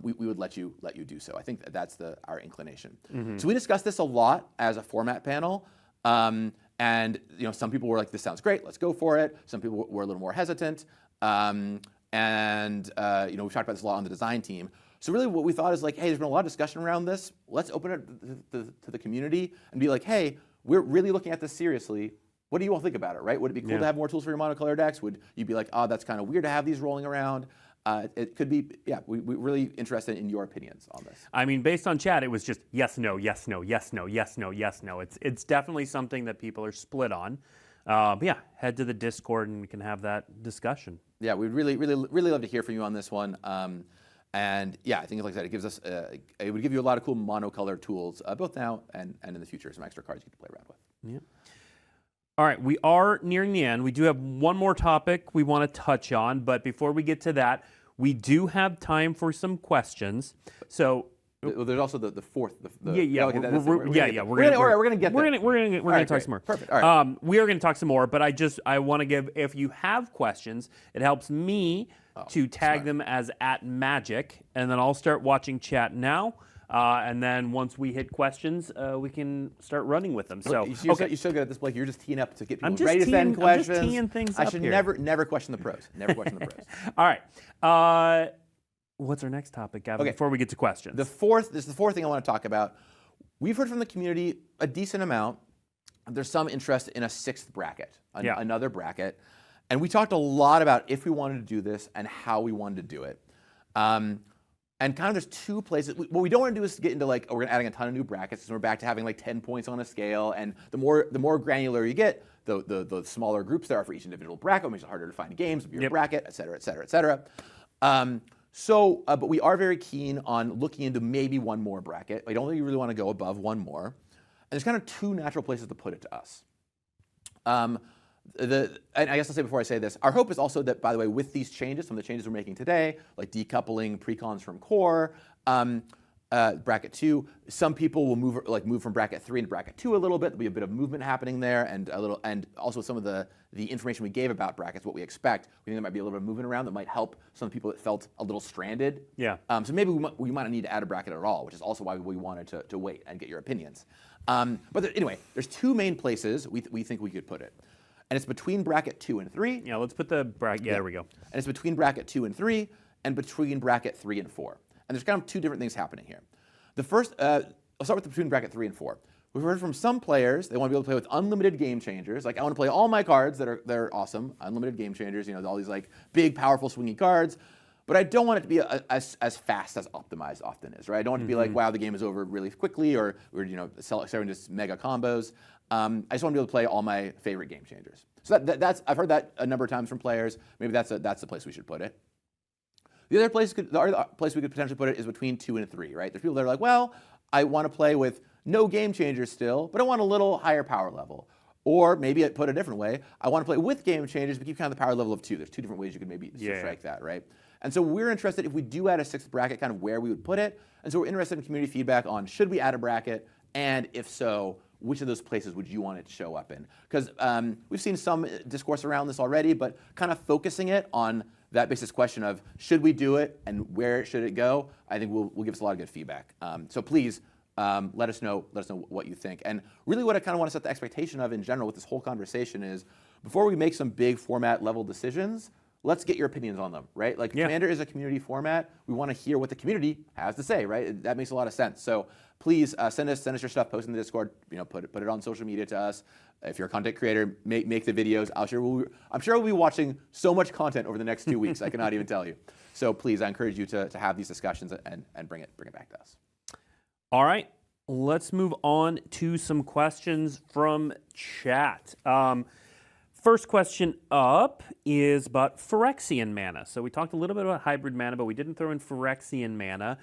we would let you do so. I think that's our inclination. So we discussed this a lot as a format panel. And some people were like, this sounds great, let's go for it. Some people were a little more hesitant. We've talked about this a lot on the design team. So really what we thought is like, hey, there's been a lot of discussion around this. Let's open it to the community and be like, hey, we're really looking at this seriously. What do you all think about it, right? Would it be cool to have more tools for your monocolor decks? Would you be like, oh, that's kind of weird to have these rolling around? It could be, we're really interested in your opinions on this. I mean, based on chat, it was just yes, no, yes, no, yes, no, yes, no, yes, no. It's definitely something that people are split on. Head to the Discord and we can have that discussion. Yeah, we'd really love to hear from you on this one. I think like I said, it gives us, it would give you a lot of cool monocolor tools, both now and in the future, some extra cards you can play around with. Yeah. All right, we are nearing the end. We do have one more topic we want to touch on, but before we get to that, we do have time for some questions. So. Well, there's also the fourth. We're going to get there. We're going to talk some more. Perfect. All right. We are going to talk some more, but I want to give, if you have questions, it helps me to tag them as @magic, and then I'll start watching chat now. And then once we hit questions, we can start running with them. So you're so good at this, Blake. You're just teeing up to get people ready to send questions. I'm just teeing things I up should here. never question the pros. Never question the pros. All right. What's our next topic, Gavin, Okay. before we get to questions? This is the fourth thing I want to talk about. We've heard from the community a decent amount. There's some interest in a 6th bracket, another bracket. And we talked a lot about if we wanted to do this and how we wanted to do it. And kind of there's 2 places. What we don't want to do is get into we're going to adding a ton of new brackets, and we're back to having 10 points on a scale. And the more granular you get, the smaller groups there are for each individual bracket. It makes it harder to find games of your bracket, et cetera, et cetera, et cetera. But we are very keen on looking into maybe one more bracket. I don't think you really want to go above one more. And there's kind of 2 natural places to put it to us. And I guess I'll say before I say this, our hope is also that, by the way, with these changes, some of the changes we're making today, like decoupling precons from core, bracket 2. Some people will move from bracket 3 into bracket 2 a little bit. There'll be a bit of movement happening there, and also some of the information we gave about brackets, what we expect. We think there might be a little bit of movement around that might help some of the people that felt a little stranded. Yeah. So maybe we might not need to add a bracket at all, which is also why we wanted to wait and get your opinions. Anyway, there's 2 main places we think we could put it. And it's between bracket 2 and 3. Yeah, let's put the bracket. Yeah, there we go. And it's between bracket 2 and 3 and between bracket 3 and 4. And there's kind of 2 different things happening here. The first, I'll start with between bracket 3 and 4. We've heard from some players they want to be able to play with unlimited game changers. Like, I want to play all my cards that are awesome, unlimited game changers. You know, all these like big, powerful, swingy cards. But I don't want it to be as fast as optimized often is, right? I don't want it to be like, wow, the game is over really quickly, or we're selling just mega combos. I just want to be able to play all my favorite game changers. So that's I've heard that a number of times from players. Maybe that's the place we should put it. The other place we could potentially put it is between 2 and 3, right? There's people that are like, well, I want to play with no game changers still, but I want a little higher power level. Or maybe put it a different way, I want to play with game changers, but keep kind of the power level of 2. There's 2 different ways you could maybe strike that, right? And so we're interested, if we do add a 6th bracket, kind of where we would put it. And so we're interested in community feedback on should we add a bracket, and if so, which of those places would you want it to show up in? Because we've seen some discourse around this already, but kind of focusing it on that basic question of should we do it and where should it go, I think will give us a lot of good feedback. So please let us know what you think. And really what I kind of want to set the expectation of in general with this whole conversation is before we make some big format level decisions, let's get your opinions on them, right? Like Commander is a community format. We want to hear what the community has to say, right? That makes a lot of sense. So please send us your stuff, post in the Discord, put it on social media to us. If you're a content creator, make the videos. I'm sure we'll be watching so much content over the next 2 weeks. I cannot even tell you. So please, I encourage you to have these discussions and bring it back to us. All right, let's move on to some questions from chat. First question up is about Phyrexian mana. So we talked a little bit about hybrid mana, but we didn't throw in Phyrexian mana.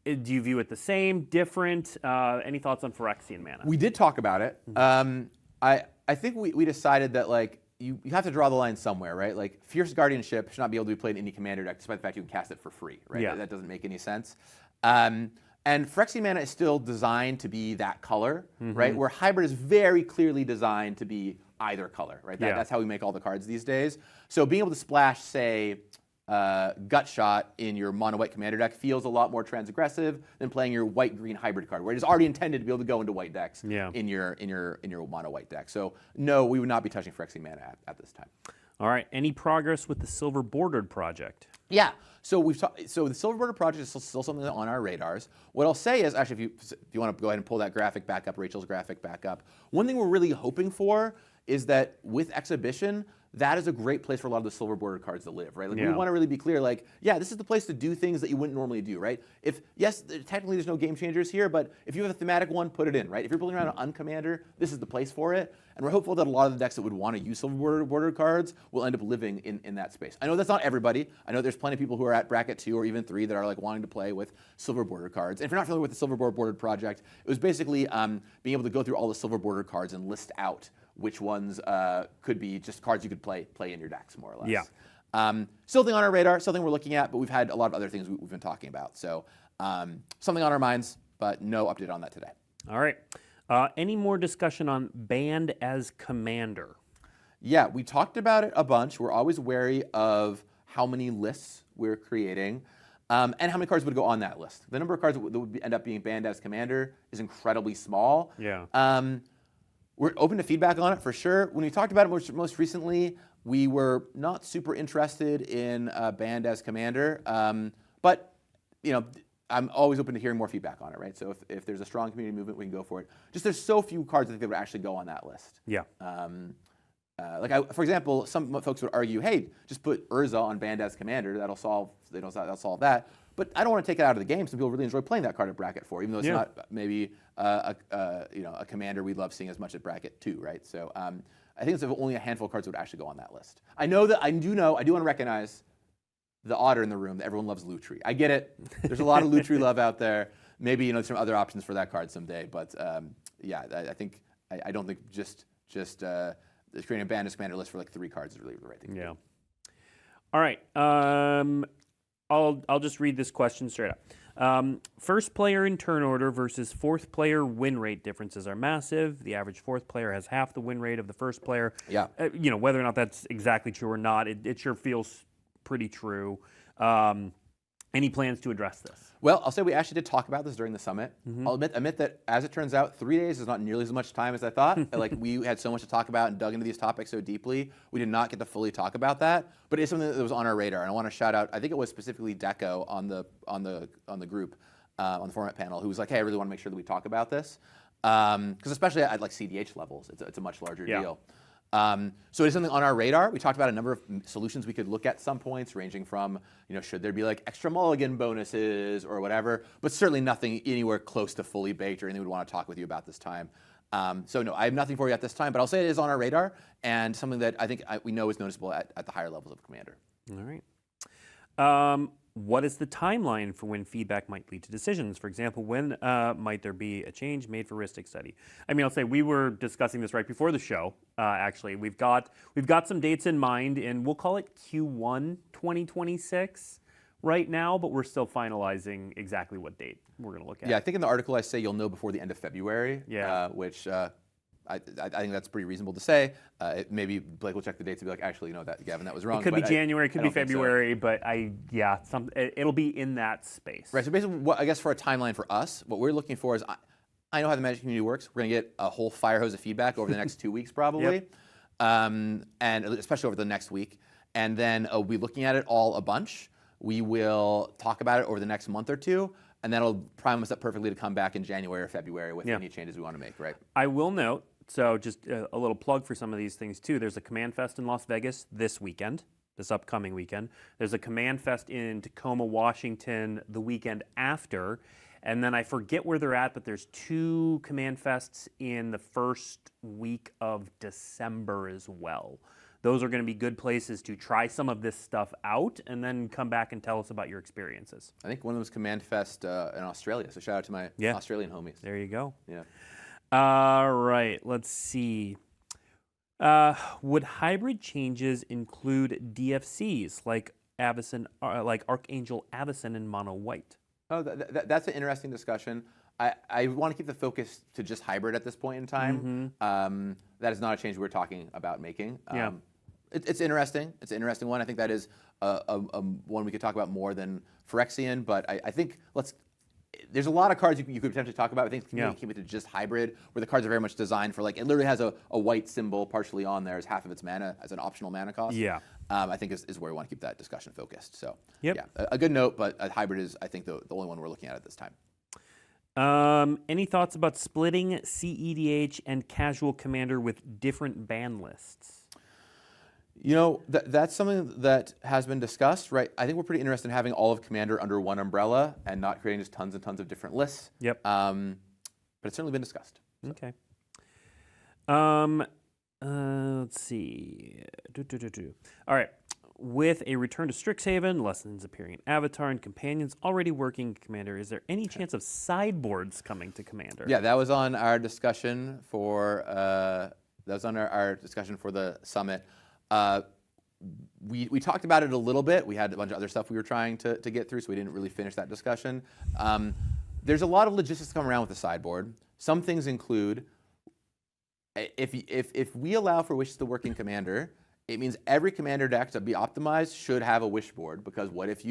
Do you view it the same, different? Any thoughts on Phyrexian mana? We did talk about it. I think we decided that like you have to draw the line somewhere, right? Like Fierce Guardianship should not be able to be played in any commander deck, despite the fact you can cast it for free, right? Yeah. That doesn't make any sense. And Phyrexian mana is still designed to be that color, right? Where hybrid is very clearly designed to be either color, right? That's how we make all the cards these days. So being able to splash, say, Gut Shot in your mono-white commander deck feels a lot more transaggressive than playing your white-green hybrid card, where it is already intended to be able to go into white decks in your mono-white deck. So no, we would not be touching Phyrexian mana at this time. All right. Any progress with the Silver Bordered project? Yeah. So the Silver Border project is still something on our radars. What I'll say is, actually, if you want to go ahead and pull that graphic back up, Rachel's graphic back up, one thing we're really hoping for is that with Exhibition, that is a great place for a lot of the Silver Border cards to live, right? Like we want to really be clear, like, yeah, this is the place to do things that you wouldn't normally do, right? Yes, technically there's no game changers here, but if you have a thematic one, put it in, right? If you're building around an uncommander, this is the place for it. And we're hopeful that a lot of the decks that would want to use Silver Border cards will end up living in that space. I know that's not everybody. I know there's plenty of people who are at bracket 2 or even 3 that are like wanting to play with Silver Border cards. And if you're not familiar with the Silver Bordered project, it was basically being able to go through all the Silver Border cards and list out which ones could be just cards you could play in your decks, more or less. Yeah. Still thing on our radar, something we're looking at, but we've had a lot of other things we've been talking about. So something on our minds, but no update on that today. All right. Any more discussion on Banned as Commander? Yeah, we talked about it a bunch. We're always wary of how many lists we're creating and how many cards would go on that list. The number of cards that would end up being banned as Commander is incredibly small. Yeah. We're open to feedback on it for sure. When we talked about it most recently, we were not super interested in banned as Commander, but I'm always open to hearing more feedback on it, right? So if there's a strong community movement, we can go for it. Just there's so few cards I think that would actually go on that list. Yeah. For example, some folks would argue, hey, just put Urza on banned as Commander. That'll solve that. But I don't want to take it out of the game. Some people really enjoy playing that card at bracket 4, even though it's not maybe a commander we love seeing as much at bracket 2, right? So I think it's only a handful of cards that would actually go on that list. I do want to recognize the otter in the room that everyone loves Lutri. I get it. There's a lot of Lutri love out there. Maybe some other options for that card someday. But I don't think just creating a banned as Commander list for like 3 cards is really the right thing to do. All right. I'll just read this question straight up. First player in turn order versus fourth player win rate differences are massive. The average fourth player has half the win rate of the first player. Yeah. Whether or not that's exactly true or not, it sure feels pretty true. Any plans to address this? Well, I'll say we actually did talk about this during the summit. I'll admit that, as it turns out, 3 days is not nearly as much time as I thought. Like, we had so much to talk about and dug into these topics so deeply, we did not get to fully talk about that. But it's something that was on our radar, and I want to shout out. I think it was specifically Deco on the group, on the format panel, who was like, "Hey, I really want to make sure that we talk about this," because especially at like CDH levels, it's a much larger deal. So it's something on our radar. We talked about a number of solutions we could look at some points, ranging from, should there be like extra mulligan bonuses or whatever, but certainly nothing anywhere close to fully baked or anything we'd want to talk with you about this time. So no, I have nothing for you at this time, but I'll say it is on our radar and something that I think we know is noticeable at the higher levels of Commander. All right. What is the timeline for when feedback might lead to decisions? For example, when might there be a change made for Ristic study? I mean, I'll say we were discussing this right before the show. Actually, we've got some dates in mind, and we'll call it Q1 2026 right now, but we're still finalizing exactly what date we're going to look at. Yeah, I think in the article I say you'll know before the end of February. Yeah. Which. I think that's pretty reasonable to say. Maybe Blake will check the dates and be like, actually, Gavin, that was wrong. It could be January, it could be think so. February, but it'll be in that space. Right. So basically, I guess for a timeline for us, what we're looking for is, I know how the Magic community works. We're going to get a whole fire hose of feedback over the next 2 weeks, probably, and especially over the next week. And then we'll be looking at it all a bunch. We will talk about it over the next month or two. And that'll prime us up perfectly to come back in January or February with any changes we want to make, right? I will note, so just a little plug for some of these things too. There's a Command Fest in Las Vegas this upcoming weekend. There's a Command Fest in Tacoma, Washington the weekend after. And then I forget where they're at, but there's 2 Command Fests in the first week of December as well. Those are going to be good places to try some of this stuff out and then come back and tell us about your experiences. I think one of them was Command Fest in Australia, so shout out to my Australian homies. There you go. Yeah. All right, let's see. Would hybrid changes include DFCs like Archangel Avacyn and Mono White? Oh, that's an interesting discussion. I want to keep the focus to just hybrid at this point in time. That is not a change we're talking about making. It's interesting. It's an interesting one. I think that is one we could talk about more than Phyrexian, but I think there's a lot of cards you could potentially talk about. I think keep it to just hybrid, where the cards are very much designed for, it literally has a white symbol partially on there as half of its mana, as an optional mana cost. Yeah. I think is where we want to keep that discussion focused. So yep. Yeah, a good note, but a hybrid is, I think, the only one we're looking at this time. Any thoughts about splitting CEDH and Casual Commander with different ban lists? That's something that has been discussed, right? I think we're pretty interested in having all of Commander under one umbrella and not creating just tons and tons of different lists. Yep. But it's certainly been discussed. So. Okay. Let's see. All right. With a return to Strixhaven, lessons appearing in Avatar, and companions already working in Commander, is there any chance of sideboards coming to Commander? Yeah, that was on our discussion for our discussion for the summit. We talked about it a little bit. We had a bunch of other stuff we were trying to get through, so we didn't really finish that discussion. There's a lot of logistics to come around with the sideboard. Some things include, if we allow for wishes to work in Commander, it means every Commander deck to be optimized should have a wish board, because what if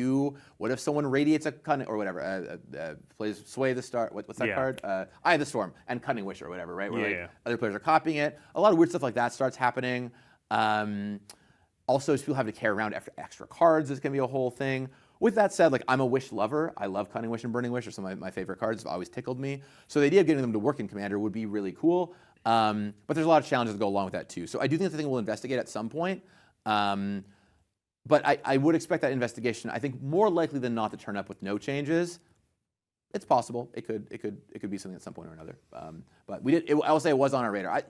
someone radiates a cunning or whatever, plays Sway the Star, what's that card? Eye of the Storm and Cunning Wish or whatever, right? Where other players are copying it. A lot of weird stuff like that starts happening. Also, people have to carry around extra cards. This can be a whole thing. With that said, I'm a Wish lover. I love Cunning Wish and Burning Wish. Are some of my favorite cards. Have always tickled me. So the idea of getting them to work in Commander would be really cool. But there's a lot of challenges that go along with that too. So I do think that's the thing we'll investigate at some point. But I would expect that investigation, I think, more likely than not, to turn up with no changes. It's possible. It could be something at some point or another. But I will say it was on our radar.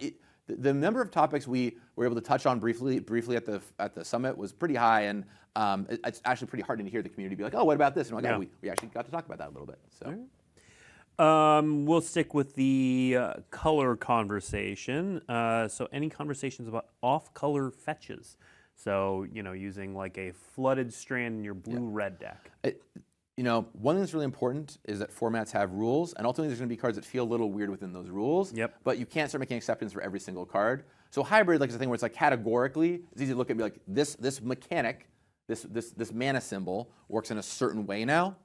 The number of topics we were able to touch on briefly at the summit was pretty high, and it's actually pretty hard to hear the community be like, "Oh, what about this?" And we actually got to talk about that a little bit. So. We'll stick with the color conversation. So any conversations about off-color fetches? So, using a flooded strand in your blue-red deck. one thing that's really important is that formats have rules, and ultimately there's going to be cards that feel a little weird within those rules. Yep. But you can't start making exceptions for every single card. So hybrid, like, is a thing where it's like categorically, it's easy to look at and be like, this mechanic, this mana symbol works in a certain way now.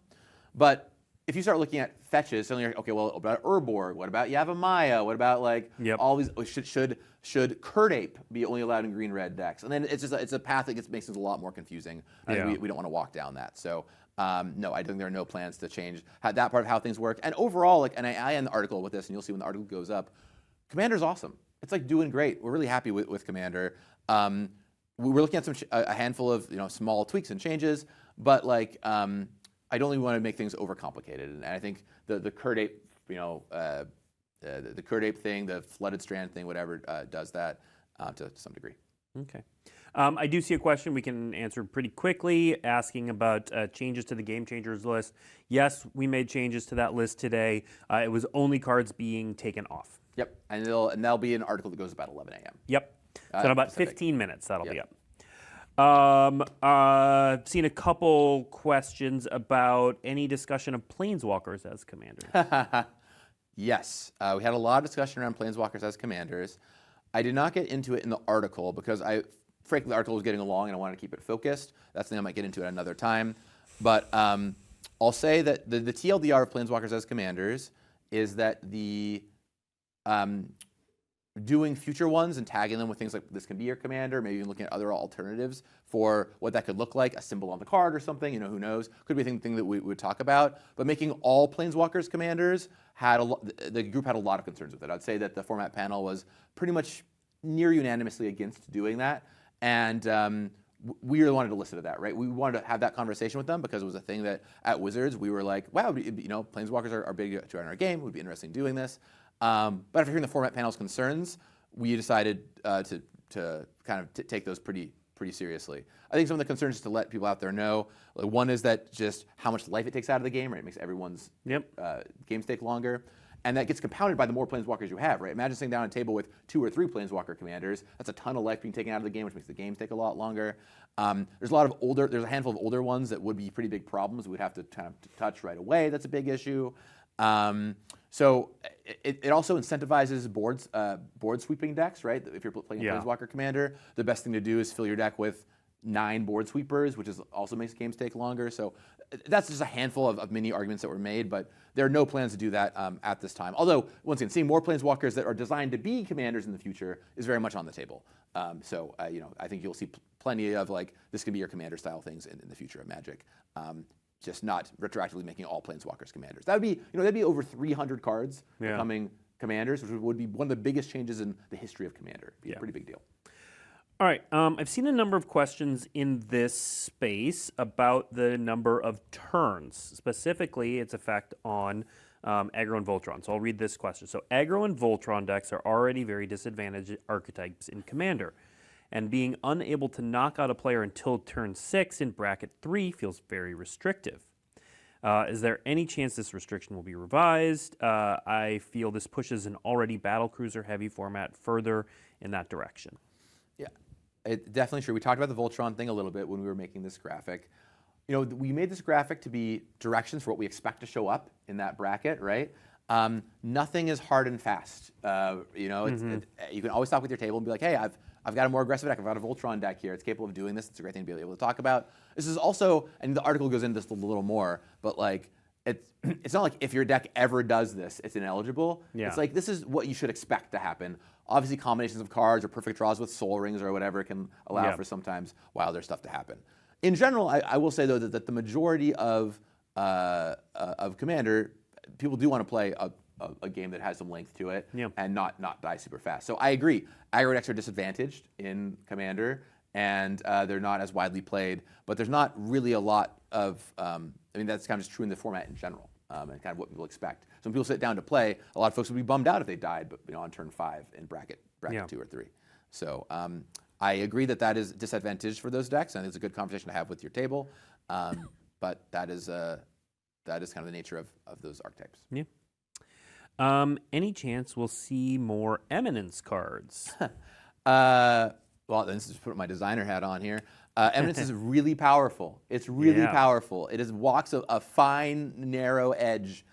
But if you start looking at fetches, suddenly you're like, okay, well, what about Urborg? What about Yavimaya? What about like all these? Should Kurdape be only allowed in green-red decks? And then it's a path that makes things a lot more confusing. And we don't want to walk down that. So no, I think there are no plans to change that part of how things work. And overall, like, and I end the article with this, and you'll see when the article goes up. Commander's awesome. It's like doing great. We're really happy with Commander. We're looking at a handful of small tweaks and changes, but like I don't really want to make things overcomplicated. And I think the Kurdape, the Kurdape thing, the flooded strand thing, whatever, does that to some degree. Okay. I do see a question we can answer pretty quickly, asking about changes to the Game Changers list. Yes, we made changes to that list today. It was only cards being taken off. Yep, and that'll be an article that goes about 11 a.m. Yep. So in about 15 minutes, that'll be up. Seen a couple questions about any discussion of Planeswalkers as commanders. Yes, we had a lot of discussion around Planeswalkers as commanders. I did not get into it in the article because frankly, the article was getting along and I wanted to keep it focused. That's something I might get into at another time. But I'll say that the TLDR of Planeswalkers as commanders is that doing future ones and tagging them with things like this can be your commander, maybe even looking at other alternatives for what that could look like, a symbol on the card or something, who knows? Could be a thing that we would talk about. But making all Planeswalkers commanders, the group had a lot of concerns with it. I'd say that the format panel was pretty much near unanimously against doing that. And we really wanted to listen to that, right? We wanted to have that conversation with them because it was a thing that at Wizards we were like, wow, Planeswalkers are big to our game. It would be interesting doing this. But after hearing the format panel's concerns, we decided to kind of take those pretty seriously. I think some of the concerns, just to let people out there know, like, one is that just how much life it takes out of the game, right? It makes everyone's games take longer. And that gets compounded by the more Planeswalkers you have, right? Imagine sitting down at a table with 2 or 3 Planeswalker commanders. That's a ton of life being taken out of the game, which makes the games take a lot longer. There's a handful of older ones that would be pretty big problems. We'd have to kind of touch right away. That's a big issue. So it also incentivizes board sweeping decks, right? If you're playing Planeswalker Commander, the best thing to do is fill your deck with 9 board sweepers, which also makes games take longer. So that's just a handful of mini arguments that were made, but there are no plans to do that at this time. Although, once again, seeing more Planeswalkers that are designed to be commanders in the future is very much on the table. So I think you'll see plenty of this can be your commander style things in the future of Magic. Just not retroactively making all Planeswalkers commanders. That'd be over 300 cards becoming commanders, which would be one of the biggest changes in the history of Commander. It'd be a pretty big deal. All right, I've seen a number of questions in this space about the number of turns, specifically its effect on aggro and Voltron. So I'll read this question. So aggro and Voltron decks are already very disadvantaged archetypes in Commander, and being unable to knock out a player until turn 6 in bracket 3 feels very restrictive. Is there any chance this restriction will be revised? I feel this pushes an already battlecruiser heavy format further in that direction. Yeah, definitely true. We talked about the Voltron thing a little bit when we were making this graphic. We made this graphic to be directions for what we expect to show up in that bracket, right? Nothing is hard and fast. You can always talk with your table and be like, hey, I've got a more aggressive deck. I've got a Voltron deck here. It's capable of doing this. It's a great thing to be able to talk about. This is also, and the article goes into this a little more, but it's not like if your deck ever does this, it's ineligible. Yeah. It's like this is what you should expect to happen. Obviously, combinations of cards or perfect draws with soul rings or whatever can allow for sometimes wilder stuff to happen. In general, I will say though that the majority of Commander, people do want to play a game that has some length to it and not die super fast. So I agree. Aggro decks are disadvantaged in Commander, and they're not as widely played. But there's not really a lot of. That's kind of just true in the format in general, and kind of what people expect. So when people sit down to play, a lot of folks would be bummed out if they died, but on turn 5 in bracket 2 or 3. So I agree that is disadvantaged for those decks, and it's a good conversation to have with your table. But that is kind of the nature of those archetypes. Yeah. Any chance we'll see more Eminence cards? Well, then just put my designer hat on here. Eminence is really powerful. It's really powerful. It walks a fine, narrow edge.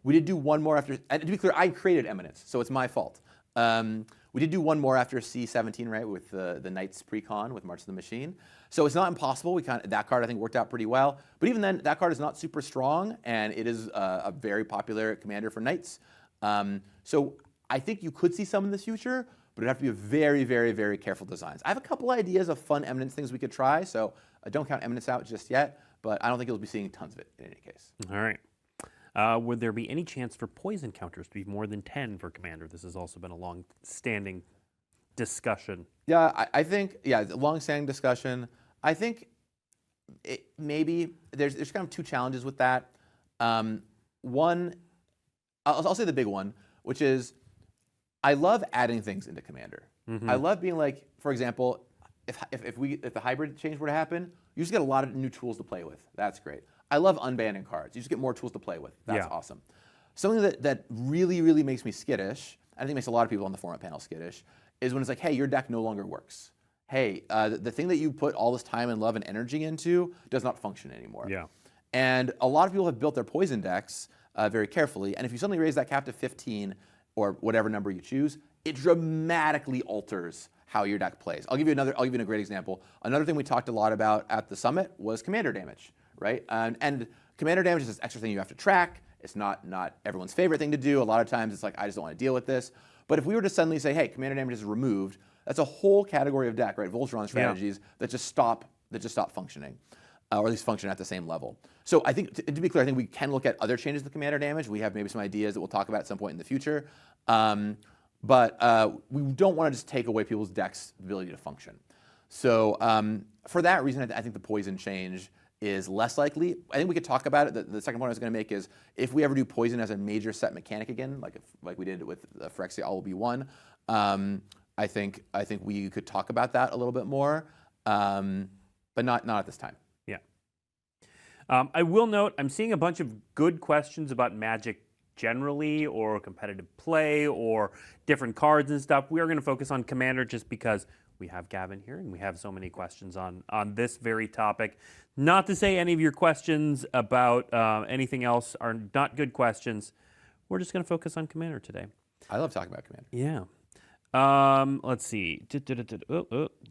We did do one more after, and to be clear, I created Eminence, so it's my fault. We did do one more after C17, right, with the Knights pre-con with March of the Machine. So it's not impossible. That card I think worked out pretty well. But even then, that card is not super strong, and it is a very popular commander for Knights. So I think you could see some in the future, but it'd have to be a very, very, very careful designs. I have a couple ideas of fun Eminence things we could try, so I don't count Eminence out just yet, but I don't think you'll be seeing tons of it in any case. All right. Would there be any chance for poison counters to be more than 10 for Commander? This has also been a long-standing discussion. Yeah, I think, long-standing discussion. I think maybe there's kind of two challenges with that. One, I'll say the big one, which is I love adding things into Commander. I love being like, for example, if the hybrid change were to happen, you just get a lot of new tools to play with. That's great. I love unbanning cards. You just get more tools to play with. That's awesome. Something that really, really makes me skittish, I think makes a lot of people on the format panel skittish, is when it's like, hey, your deck no longer works. Hey, the thing that you put all this time and love and energy into does not function anymore. Yeah. And a lot of people have built their poison decks very carefully, and if you suddenly raise that cap to 15, or whatever number you choose, it dramatically alters how your deck plays. I'll give you a great example. Another thing we talked a lot about at the summit was commander damage, right? And commander damage is this extra thing you have to track. It's not everyone's favorite thing to do. A lot of times it's like, I just don't want to deal with this. But if we were to suddenly say, hey, commander damage is removed, that's a whole category of deck, right? Voltron strategies that just stop functioning, or at least function at the same level. So I think, to be clear, I think we can look at other changes to commander damage. We have maybe some ideas that we'll talk about at some point in the future. But we don't want to just take away people's decks' ability to function. So for that reason, I think the poison change is less likely. I think we could talk about it. The second point I was going to make is if we ever do poison as a major set mechanic again, like we did with Phyrexia All Will Be One, I think we could talk about that a little bit more, but not at this time. Yeah. I will note I'm seeing a bunch of good questions about Magic generally, or competitive play, or different cards and stuff. We are going to focus on Commander just because we have Gavin here and we have so many questions on this very topic. Not to say any of your questions about anything else are not good questions. We're just going to focus on Commander today. I love talking about Commander. Yeah. Let's see.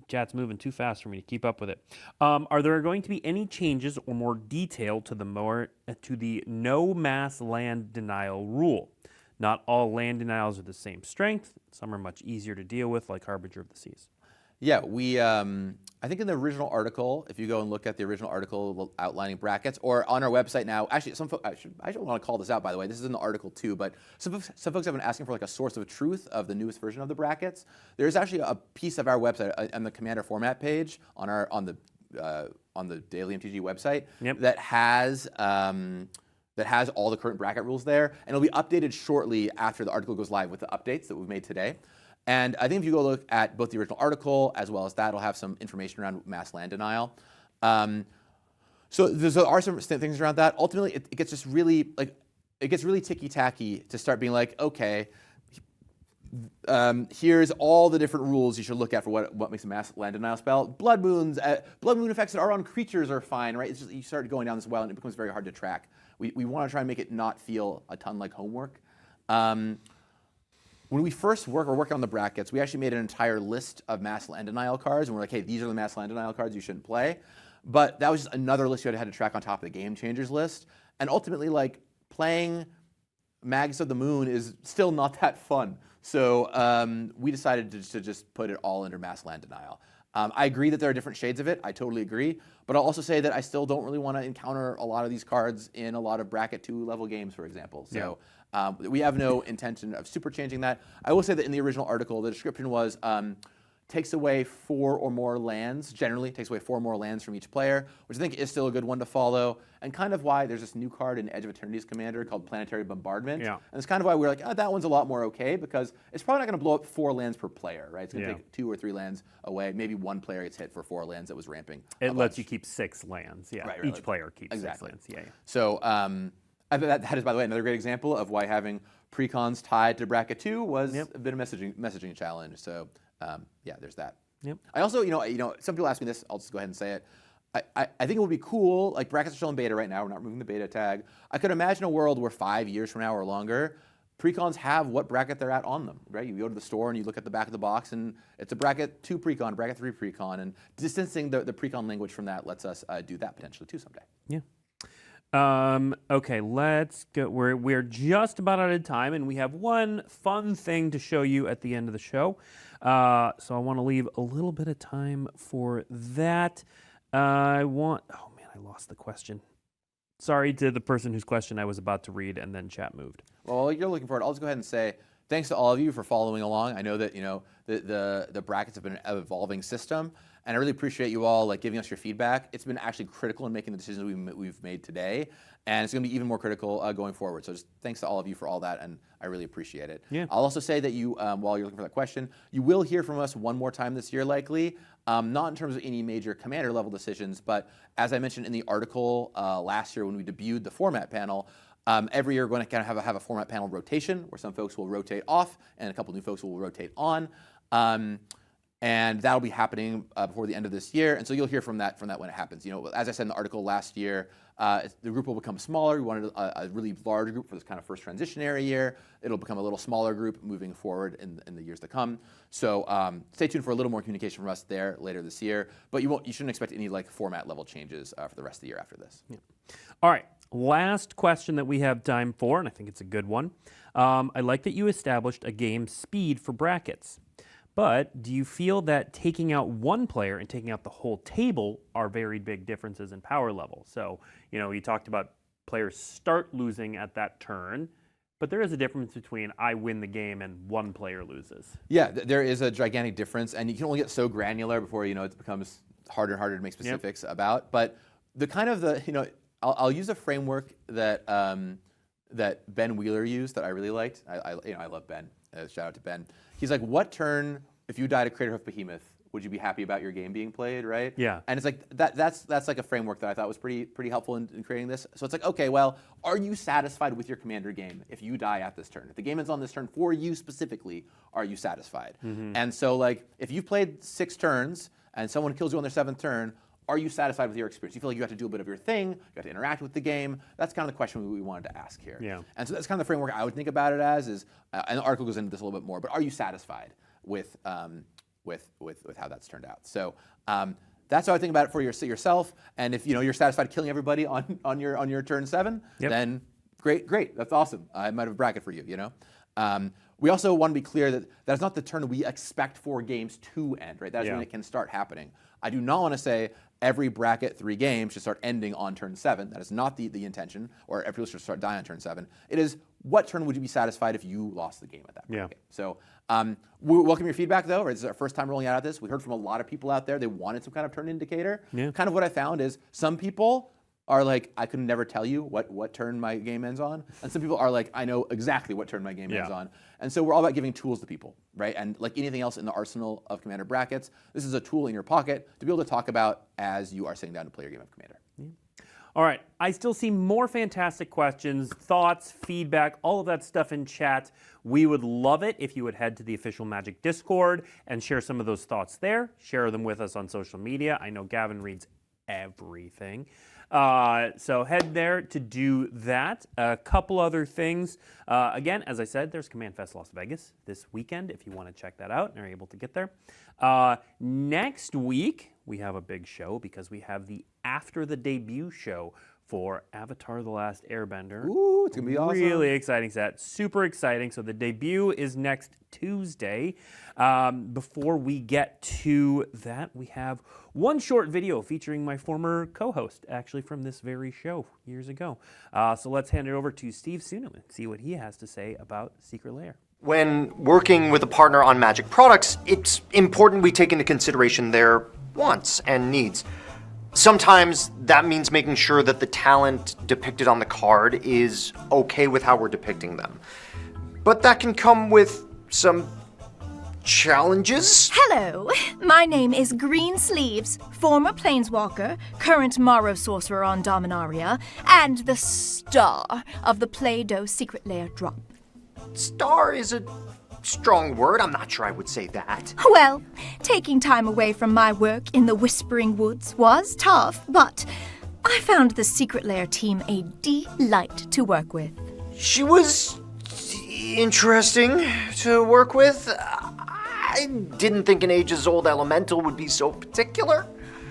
Chat's moving too fast for me to keep up with it. Are there going to be any changes or more detail to the no mass land denial rule? Not all land denials are the same strength. Some are much easier to deal with, like Harbinger of the Seas. Yeah, we. I think in the original article, if you go and look at the original article outlining brackets, or on our website now, actually, I don't want to call this out, by the way. This is in the article too, but some folks have been asking for like a source of truth of the newest version of the brackets. There's actually a piece of our website on the Commander format page on the Daily MTG website that has all the current bracket rules there, and it'll be updated shortly after the article goes live with the updates that we've made today. And I think if you go look at both the original article as well as that, it'll have some information around mass land denial. So there are some things around that. Ultimately, it gets just really really ticky-tacky to start being like, okay, here's all the different rules you should look at for what makes a mass land denial spell. Blood moon effects that are on creatures are fine, right? It's just you start going down this well and it becomes very hard to track. We want to try and make it not feel a ton like homework. When we first were working on the brackets, we actually made an entire list of mass land denial cards, and we're like, hey, these are the mass land denial cards you shouldn't play. But that was just another list you had to track on top of the game changers list. And ultimately, like, playing Magus of the Moon is still not that fun. So we decided to just put it all under mass land denial. I agree that there are different shades of it. I totally agree. But I'll also say that I still don't really want to encounter a lot of these cards in a lot of bracket 2 level games, for example. So we have no intention of super changing that. I will say that in the original article, the description was takes away 4 or more lands, generally takes away 4 more lands from each player, which I think is still a good one to follow, and kind of why there's this new card in Edge of Eternity's Commander called Planetary Bombardment. Yeah. And it's kind of why we're like, oh, that one's a lot more okay, because it's probably not going to blow up 4 lands per player, right? It's going to take 2 or 3 lands away. Maybe one player gets hit for 4 lands that was ramping. It lets you keep 6 lands, Right, each player keeps 6 lands, So that is, by the way, another great example of why having precons tied to bracket 2 was a bit of messaging challenge. So yeah, there's that. Yep. I also, some people ask me this. I'll just go ahead and say it. I think it would be cool. Like brackets are still in beta right now. We're not removing the beta tag. I could imagine a world where 5 years from now or longer, precons have what bracket they're at on them, right? You go to the store and you look at the back of the box, and it's a bracket 2 precon, bracket 3 precon, and distancing the precon language from that lets us do that potentially too someday. Yeah. Okay, let's go. We're just about out of time, and we have one fun thing to show you at the end of the show. So I want to leave a little bit of time for that. Oh man, I lost the question. Sorry to the person whose question I was about to read, and then chat moved. Well, while you're looking for it, I'll just go ahead and say thanks to all of you for following along. I know that the brackets have been an evolving system, and I really appreciate you all giving us your feedback. It's been actually critical in making the decisions we've made today, and it's going to be even more critical going forward. So just thanks to all of you for all that, and I really appreciate it. Yeah. I'll also say that you, while you're looking for that question, you will hear from us one more time this year likely, not in terms of any major commander level decisions, but as I mentioned in the article last year when we debuted the format panel, every year we're going to kind of have a format panel rotation where some folks will rotate off and a couple new folks will rotate on. And that'll be happening before the end of this year, and so you'll hear from that when it happens. As I said in the article last year, the group will become smaller. We wanted a really large group for this kind of first transitionary year. It'll become a little smaller group moving forward in the years to come. So stay tuned for a little more communication from us there later this year. But you shouldn't expect any format level changes for the rest of the year after this. Yeah. All right. Last question that we have time for, and I think it's a good one. I like that you established a game speed for brackets. But do you feel that taking out one player and taking out the whole table are very big differences in power level? So, you talked about players start losing at that turn, but there is a difference between I win the game and one player loses. Yeah, there is a gigantic difference, and you can only get so granular before it becomes harder and harder to make specifics about. But I'll use a framework that that Ben Wheeler used that I really liked. I love Ben. Shout out to Ben. He's like, what turn, if you died a Craterhoof Behemoth, would you be happy about your game being played, right? Yeah. And it's like that's like a framework that I thought was pretty helpful in creating this. So it's like, okay, well, are you satisfied with your commander game if you die at this turn? If the game ends on this turn for you specifically, are you satisfied? Mm-hmm. And so if you've played 6 turns and someone kills you on their 7th turn, are you satisfied with your experience? You feel like you have to do a bit of your thing, you have to interact with the game. That's kind of the question we wanted to ask here. Yeah. And so that's kind of the framework I would think about it as is, and the article goes into this a little bit more, but are you satisfied with how that's turned out? So that's how I think about it for yourself. And if you're satisfied killing everybody on your turn 7, yep, then great, that's awesome. I might have a bracket for you. We also want to be clear that that's not the turn we expect for games to end, right? That's when it can start happening. I do not want to say every bracket 3 games should start ending on turn 7. That is not the intention, or every should start dying on turn 7. It is, what turn would you be satisfied if you lost the game at that bracket? Yeah. So we welcome your feedback, though. Right? This is our first time rolling out this. We heard from a lot of people out there. They wanted some kind of turn indicator. Yeah. Kind of what I found is some people are like, I could never tell you what turn my game ends on. And some people are like, I know exactly what turn my game ends on. And so we're all about giving tools to people, right? And like anything else in the arsenal of Commander brackets, this is a tool in your pocket to be able to talk about as you are sitting down to play your game of Commander. Yeah. All right, I still see more fantastic questions, thoughts, feedback, all of that stuff in chat. We would love it if you would head to the official Magic Discord and share some of those thoughts there. Share them with us on social media. I know Gavin reads everything. So head there to do that. A couple other things. Again, as I said, there's Command Fest Las Vegas this weekend if you want to check that out and are able to get there. Next week, we have a big show because we have the After the Debut show for Avatar: The Last Airbender. Ooh, it's going to be awesome. Really exciting set. Super exciting. So the debut is next Tuesday. Before we get to that, we have one short video featuring my former co-host, actually from this very show years ago. So let's hand it over to Steve Sunam and see what he has to say about Secret Lair. When working with a partner on Magic products, it's important we take into consideration their wants and needs. Sometimes that means making sure that the talent depicted on the card is okay with how we're depicting them. But that can come with some challenges. Hello, my name is Green Sleeves, former Planeswalker, current Morrow Sorcerer on Dominaria, and the star of the Play-Doh Secret Lair drop. Star is a strong word. I'm not sure I would say that. Well, taking time away from my work in the Whispering Woods was tough, but I found the Secret Lair team a delight to work with. She was interesting to work with. I didn't think an ages-old elemental would be so particular.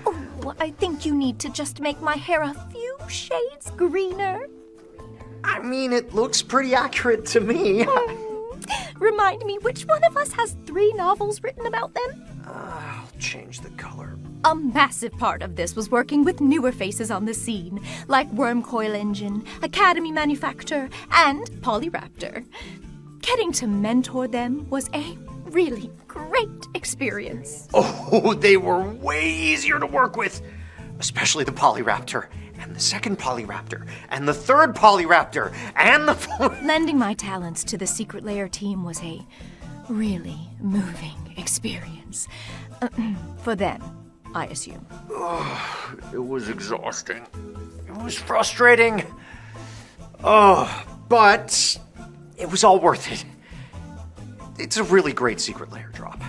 Oh, I think you need to just make my hair a few shades greener. I mean, it looks pretty accurate to me. Remind me, which one of us has 3 novels written about them? I'll change the color. A massive part of this was working with newer faces on the scene, like Wormcoil Engine, Academy Manufacturer, and Polyraptor. Getting to mentor them was a really great experience. Oh, they were way easier to work with. Especially the Polyraptor, and the second Polyraptor, and the third Polyraptor, and the fourth. Lending my talents to the Secret Lair team was a really moving experience. For them, I assume. It was exhausting. It was frustrating. Oh, but it was all worth it. It's a really great Secret Lair drop.